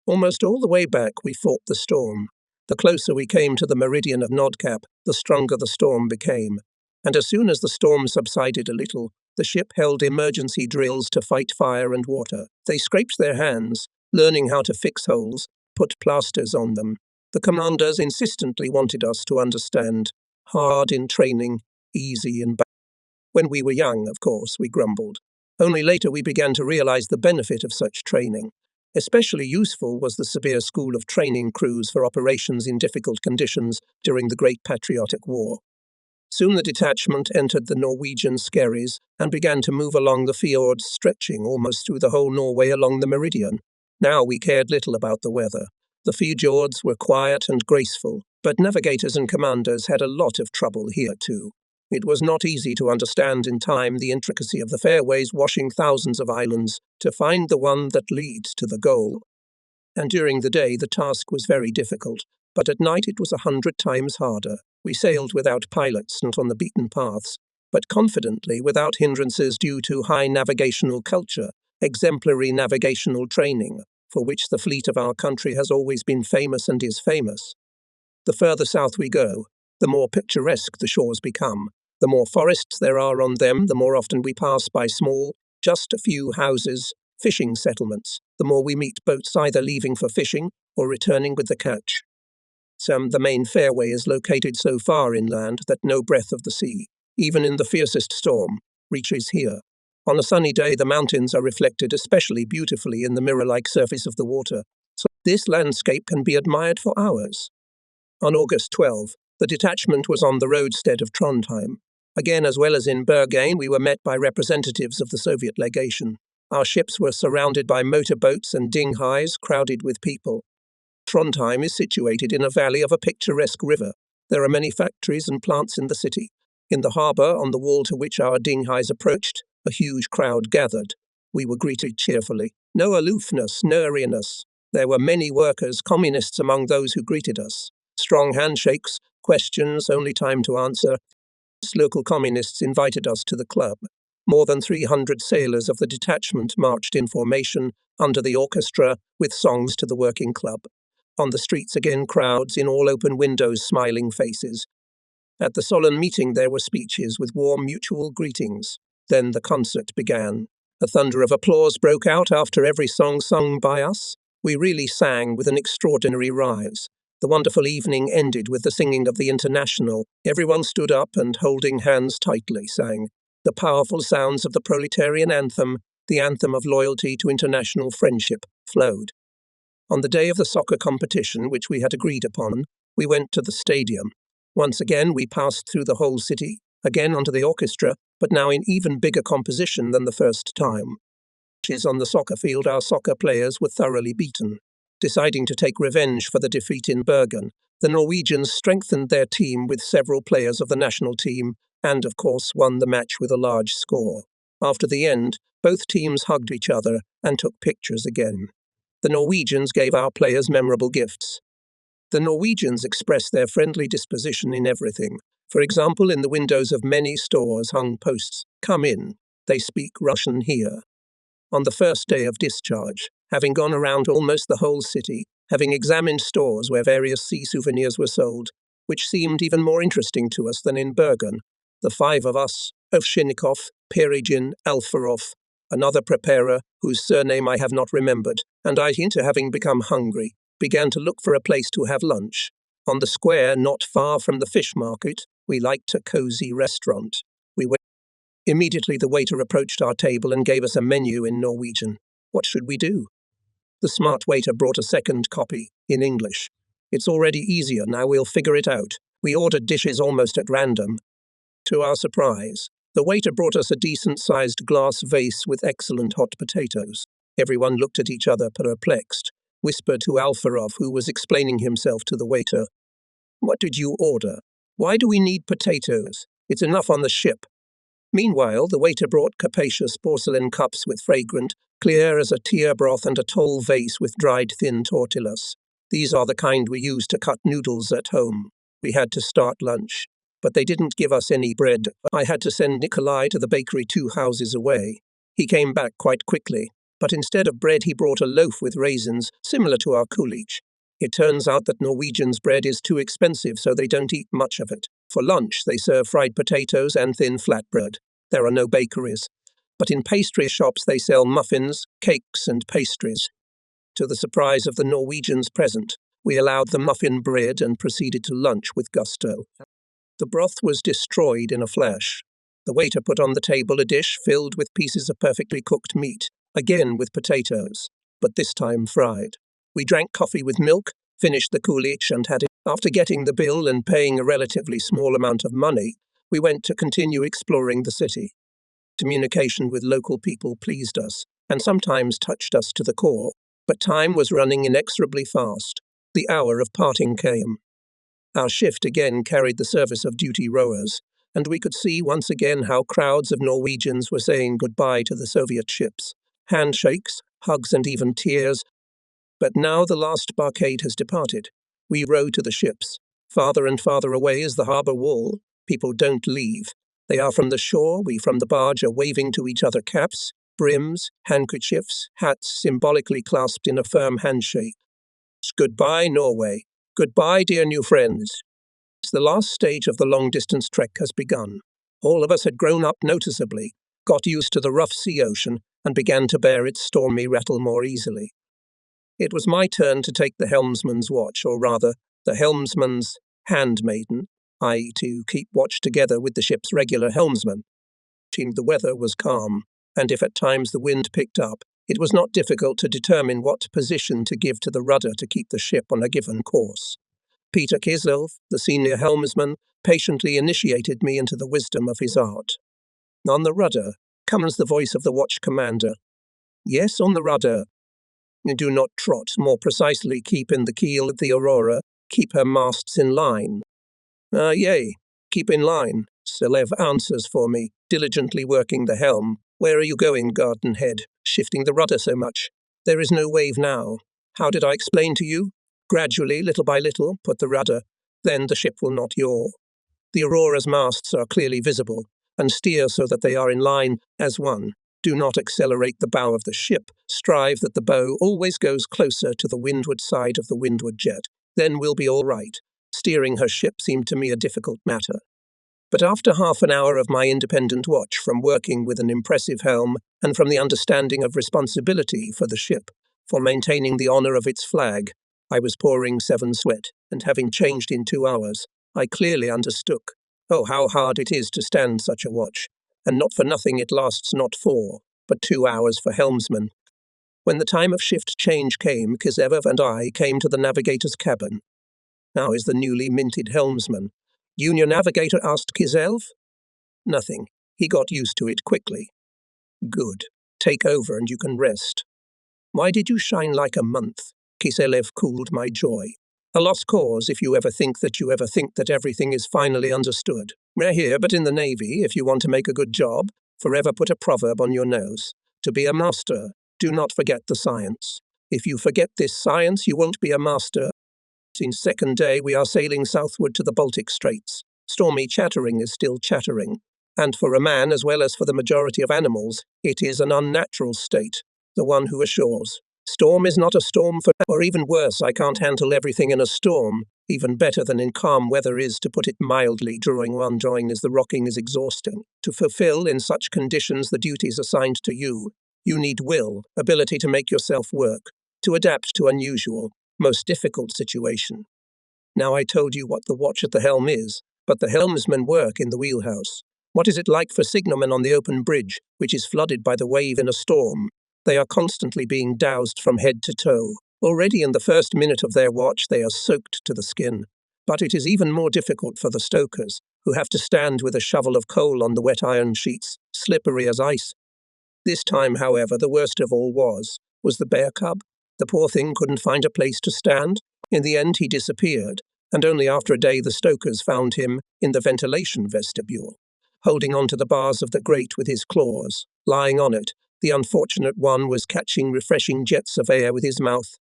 Almost all the way back, we fought the storm. The closer we came to the meridian of Nodcap, the stronger the storm became. And as soon as the storm subsided a little, the ship held emergency drills to fight fire and water. They scraped their hands, learning how to fix holes, put plasters on them. The commanders insistently wanted us to understand. Hard in training, easy in battle. When we were young, of course, we grumbled. Only later we began to realize the benefit of such training. Especially useful was the severe school of training crews for operations in difficult conditions during the Great Patriotic War. Soon the detachment entered the Norwegian skerries and began to move along the fjords, stretching almost through the whole Norway along the meridian. Now we cared little about the weather. The fjords were quiet and graceful, but navigators and commanders had a lot of trouble here too. It was not easy to understand in time the intricacy of the fairways washing thousands of islands to find the one that leads to the goal. And during the day the task was very difficult, but at night it was 100 times harder. We sailed without pilots, not on the beaten paths, but confidently without hindrances due to high navigational culture, exemplary navigational training, for which the fleet of our country has always been famous and is famous. The further south we go, the more picturesque the shores become. The more forests there are on them, the more often we pass by small, just a few houses, fishing settlements, the more we meet boats either leaving for fishing or returning with the catch. The main fairway is located so far inland that no breath of the sea, even in the fiercest storm, reaches here. On a sunny day, the mountains are reflected especially beautifully in the mirror-like surface of the water, so this landscape can be admired for hours. On August 12, the detachment was on the roadstead of Trondheim. Again, as well as in Bergen, we were met by representatives of the Soviet legation. Our ships were surrounded by motorboats and dinghies crowded with people. Trondheim is situated in a valley of a picturesque river. There are many factories and plants in the city. In the harbour, on the wall to which our dinghies approached, a huge crowd gathered. We were greeted cheerfully. No aloofness, no airiness. There were many workers, communists among those who greeted us. Strong handshakes, questions, only time to answer. Local communists invited us to the club. More than 300 sailors of the detachment marched in formation under the orchestra with songs to the working club. On the streets again crowds, in all open windows smiling faces. At the solemn meeting there were speeches with warm mutual greetings. Then the concert began. A thunder of applause broke out after every song sung by us. We really sang with an extraordinary rise. The wonderful evening ended with the singing of the International. Everyone stood up and, holding hands tightly, sang. The powerful sounds of the proletarian anthem, the anthem of loyalty to international friendship, flowed. On the day of the soccer competition, which we had agreed upon, we went to the stadium. Once again, we passed through the whole city, again onto the orchestra, but now in even bigger composition than the first time. On the soccer field, our soccer players were thoroughly beaten. Deciding to take revenge for the defeat in Bergen, the Norwegians strengthened their team with several players of the national team and, of course, won the match with a large score. After the end, both teams hugged each other and took pictures again. The Norwegians gave our players memorable gifts. The Norwegians express their friendly disposition in everything. For example, in the windows of many stores hung posts, "Come in, they speak Russian here." On the first day of discharge, having gone around almost the whole city, having examined stores where various sea souvenirs were sold, which seemed even more interesting to us than in Bergen, the 5 of us, Ovshinnikov, Peregin, Alfarov, another preparer whose surname I have not remembered, and I, into having become hungry, began to look for a place to have lunch. On the square, not far from the fish market, we liked a cozy restaurant. We went. Immediately the waiter approached our table and gave us a menu in Norwegian. What should we do? The smart waiter brought a second copy, in English. It's already easier, now we'll figure it out. We ordered dishes almost at random. To our surprise, the waiter brought us a decent-sized glass vase with excellent hot potatoes. Everyone looked at each other perplexed, whispered to Alfarov, who was explaining himself to the waiter. What did you order? Why do we need potatoes? It's enough on the ship. Meanwhile, the waiter brought capacious porcelain cups with fragrant, clear as a tear broth, and a tall vase with dried thin tortillas. These are the kind we use to cut noodles at home. We had to start lunch, but they didn't give us any bread. I had to send Nikolai to the bakery 2 houses away. He came back quite quickly, but instead of bread he brought a loaf with raisins, similar to our kulich. It turns out that Norwegians' bread is too expensive, so they don't eat much of it. For lunch, they serve fried potatoes and thin flatbread. There are no bakeries. But in pastry shops, they sell muffins, cakes, and pastries. To the surprise of the Norwegians present, we allowed the muffin bread and proceeded to lunch with gusto. The broth was destroyed in a flash. The waiter put on the table a dish filled with pieces of perfectly cooked meat, again with potatoes, but this time fried. We drank coffee with milk, finished the kulich and had it. After getting the bill and paying a relatively small amount of money, we went to continue exploring the city. Communication with local people pleased us, and sometimes touched us to the core, but time was running inexorably fast. The hour of parting came. Our shift again carried the service of duty rowers, and we could see once again how crowds of Norwegians were saying goodbye to the Soviet ships. Handshakes, hugs, and even tears. But now the last barcade has departed. We row to the ships. Farther and farther away is the harbour wall. People don't leave. They are from the shore, we from the barge are waving to each other caps, brims, handkerchiefs, hats symbolically clasped in a firm handshake. Goodbye, Norway. Goodbye, dear new friends. The last stage of the long-distance trek has begun. All of us had grown up noticeably, got used to the rough sea ocean, and began to bear its stormy rattle more easily. It was my turn to take the helmsman's watch, or rather, the helmsman's handmaiden, i.e. to keep watch together with the ship's regular helmsman. The weather was calm, and if at times the wind picked up, it was not difficult to determine what position to give to the rudder to keep the ship on a given course. Peter Kiselv, the senior helmsman, patiently initiated me into the wisdom of his art. On the rudder comes the voice of the watch commander. Yes, on the rudder. Do not trot, more precisely keep in the keel of the Aurora, keep her masts in line. Yea, keep in line, Selev answers for me, diligently working the helm. Where are you going, Gardenhead, shifting the rudder so much? There is no wave now. How did I explain to you? Gradually, little by little, put the rudder, then the ship will not yaw. The Aurora's masts are clearly visible, and steer so that they are in line as one. Do not accelerate the bow of the ship. Strive that the bow always goes closer to the windward side of the windward jet. Then we'll be all right. Steering her ship seemed to me a difficult matter. But after half an hour of my independent watch, from working with an impressive helm and from the understanding of responsibility for the ship, for maintaining the honour of its flag, I was pouring 7 sweat, and having changed in 2 hours, I clearly understood. Oh, how hard it is to stand such a watch, and not for nothing it lasts not 4, but 2 hours for helmsman. When the time of shift change came, Kisev and I came to the navigator's cabin. Now is the newly minted helmsman. Junior navigator, asked Kiselv. Nothing. He got used to it quickly. Good. Take over and you can rest. Why did you shine like a month? Kiselev cooled my joy. A lost cause if you ever think that everything is finally understood. We're here, but in the Navy, if you want to make a good job, forever put a proverb on your nose. To be a master, do not forget the science. If you forget this science, you won't be a master. Since second day, we are sailing southward to the Baltic Straits. Stormy chattering is still chattering. And for a man, as well as for the majority of animals, it is an unnatural state, the one who assures. Storm is not a storm for, or even worse, I can't handle everything in a storm. Even better than in calm weather is, to put it mildly, drawing as the rocking is exhausting. To fulfill in such conditions the duties assigned to you, you need will, ability to make yourself work, to adapt to unusual, most difficult situation. Now I told you what the watch at the helm is, but the helmsmen work in the wheelhouse. What is it like for signalmen on the open bridge, which is flooded by the wave in a storm? They are constantly being doused from head to toe. Already in the first minute of their watch they are soaked to the skin. But it is even more difficult for the stokers, who have to stand with a shovel of coal on the wet iron sheets, slippery as ice. This time, however, the worst of all was the bear cub. The poor thing couldn't find a place to stand. In the end he disappeared, and only after a day the stokers found him in the ventilation vestibule, holding on to the bars of the grate with his claws. Lying on it, the unfortunate one was catching refreshing jets of air with his mouth.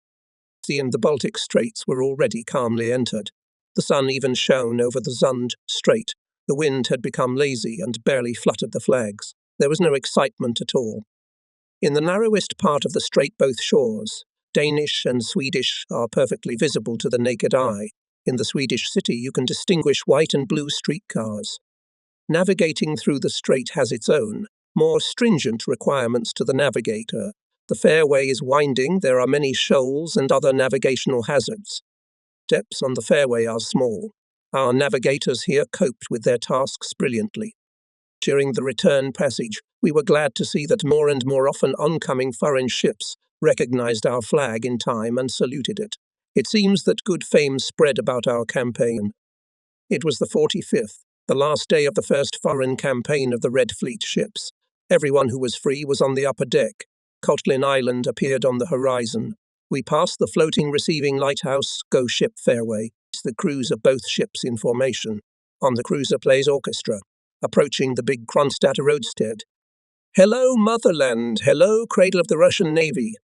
The Baltic Straits were already calmly entered. The sun even shone over the Zund Strait. The wind had become lazy and barely fluttered the flags. There was no excitement at all. In the narrowest part of the strait both shores, Danish and Swedish are perfectly visible to the naked eye. In the Swedish city, you can distinguish white and blue streetcars. Navigating through the strait has its own, more stringent requirements to the navigator. The fairway is winding, there are many shoals and other navigational hazards. Depths on the fairway are small. Our navigators here coped with their tasks brilliantly. During the return passage, we were glad to see that more and more often oncoming foreign ships recognized our flag in time and saluted it. It seems that good fame spread about our campaign. It was the 45th, the last day of the first foreign campaign of the Red Fleet ships. Everyone who was free was on the upper deck. Kotlin Island appeared on the horizon. We passed the floating receiving lighthouse, Go Ship Fairway. It's the crews of both ships in formation. On the cruiser plays orchestra. Approaching the big Kronstadt roadstead. Hello, motherland. Hello, cradle of the Russian Navy.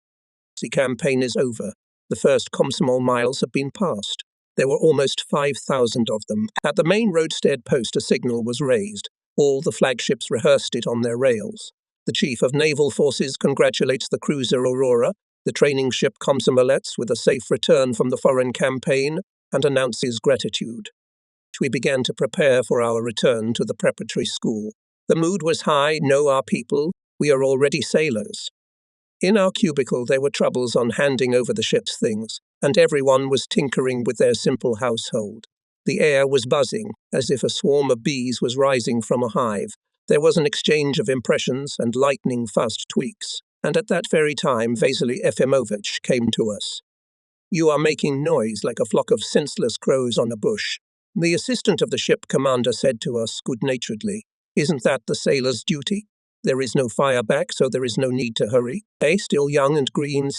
The campaign is over. The first Komsomol miles have been passed. There were almost 5,000 of them. At the main roadstead post, a signal was raised. All the flagships rehearsed it on their rails. The Chief of Naval Forces congratulates the cruiser Aurora, the training ship Komsomolets with a safe return from the foreign campaign, and announces gratitude. We began to prepare for our return to the preparatory school. The mood was high, know our people, we are already sailors. In our cubicle there were troubles on handing over the ship's things, and everyone was tinkering with their simple household. The air was buzzing, as if a swarm of bees was rising from a hive. There was an exchange of impressions and lightning-fast tweaks, and at that very time Vasily Efimovich came to us. You are making noise like a flock of senseless crows on a bush. The assistant of the ship commander said to us good-naturedly, Isn't that the sailor's duty? There is no fire back, so there is no need to hurry. Still young and green.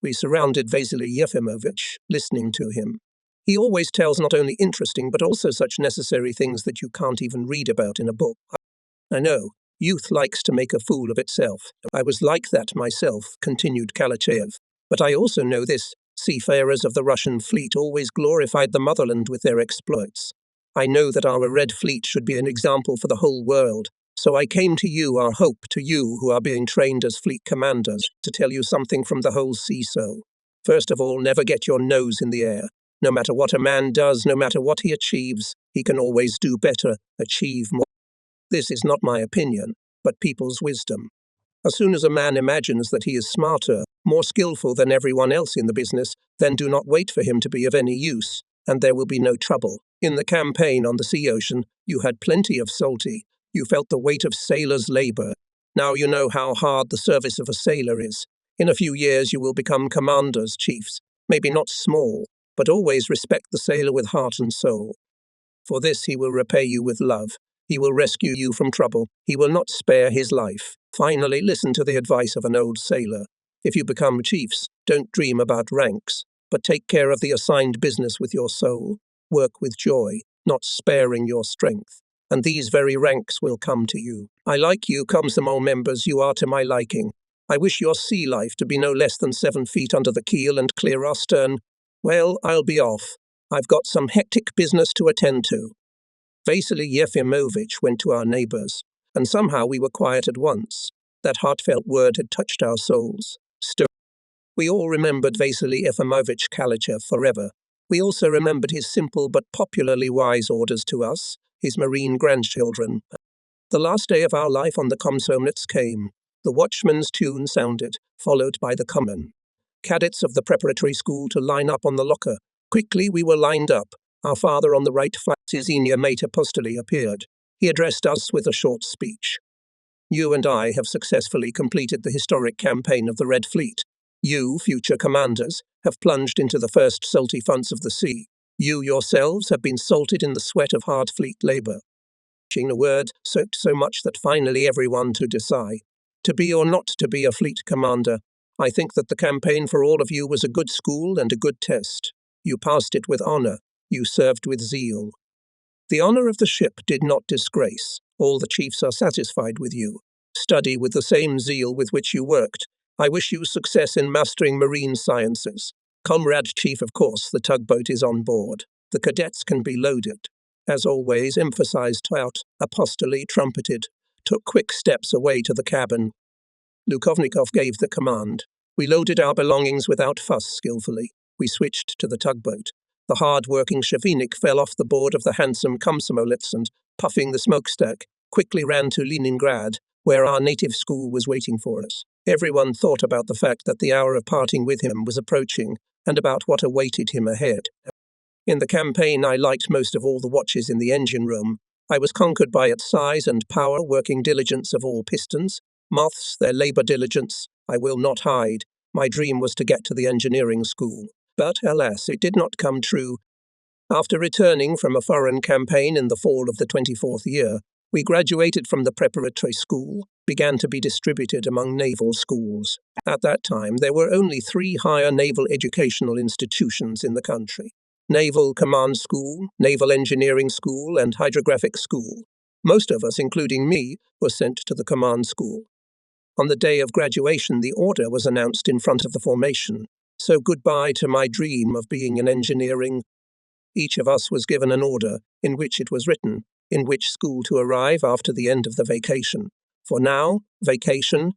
We surrounded Vasily Yefimovich, listening to him. He always tells not only interesting but also such necessary things that you can't even read about in a book. I know, youth likes to make a fool of itself. I was like that myself, continued Kalachev. But I also know this. Seafarers of the Russian fleet always glorified the motherland with their exploits. I know that our Red Fleet should be an example for the whole world. So I came to you, our hope, to you who are being trained as fleet commanders, to tell you something from the whole sea-soul. First of all, never get your nose in the air. No matter what a man does, no matter what he achieves, he can always do better, achieve more. This is not my opinion, but people's wisdom. As soon as a man imagines that he is smarter, more skillful than everyone else in the business, then do not wait for him to be of any use, and there will be no trouble. In the campaign on the sea ocean, you had plenty of salty. You felt the weight of sailors' labor. Now you know how hard the service of a sailor is. In a few years you will become commanders, chiefs. Maybe not small, but always respect the sailor with heart and soul. For this he will repay you with love. He will rescue you from trouble. He will not spare his life. Finally, listen to the advice of an old sailor. If you become chiefs, don't dream about ranks, but take care of the assigned business with your soul. Work with joy, not sparing your strength. And these very ranks will come to you. I like you, Komsomol members, you are to my liking. I wish your sea life to be no less than 7 feet under the keel and clear our stern. Well, I'll be off. I've got some hectic business to attend to. Vasily Yefimovich went to our neighbors, and somehow we were quiet at once. That heartfelt word had touched our souls. We all remembered Vasily Efimovich Kalachev forever. We also remembered his simple but popularly wise orders to us, his marine grandchildren. The last day of our life on the Komsomolets came. The watchman's tune sounded, followed by the common. Cadets of the preparatory school to line up on the locker. Quickly we were lined up. Our father on the right flank, Senior Mate Apostoli, appeared. He addressed us with a short speech. You and I have successfully completed the historic campaign of the Red Fleet. You, future commanders, have plunged into the first salty fonts of the sea. You yourselves have been salted in the sweat of hard fleet labor. A word soaked so much that finally everyone to decide. To be or not to be a fleet commander, I think that the campaign for all of you was a good school and a good test. You passed it with honor. You served with zeal. The honor of the ship did not disgrace. All the chiefs are satisfied with you. Study with the same zeal with which you worked. I wish you success in mastering marine sciences. Comrade Chief, of course, the tugboat is on board. The cadets can be loaded. As always, emphasized out, Apostoli trumpeted, took quick steps away to the cabin. Lukovnikov gave the command. We loaded our belongings without fuss skillfully. We switched to the tugboat. The hard-working Shavinik fell off the board of the handsome Komsomolets and, puffing the smokestack, quickly ran to Leningrad, where our native school was waiting for us. Everyone thought about the fact that the hour of parting with him was approaching, and about what awaited him ahead. In the campaign, I liked most of all the watches in the engine room. I was conquered by its size and power, working diligence of all pistons. Moths, their labour diligence, I will not hide. My dream was to get to the engineering school. But, alas, it did not come true. After returning from a foreign campaign in the fall of the 24th year, we graduated from the preparatory school, began to be distributed among naval schools. At that time, there were only 3 higher naval educational institutions in the country: Naval Command School, Naval Engineering School, and Hydrographic School. Most of us, including me, were sent to the Command School. On the day of graduation, the order was announced in front of the formation. So goodbye to my dream of being in engineering. Each of us was given an order, in which it was written, in which school to arrive after the end of the vacation. For now, vacation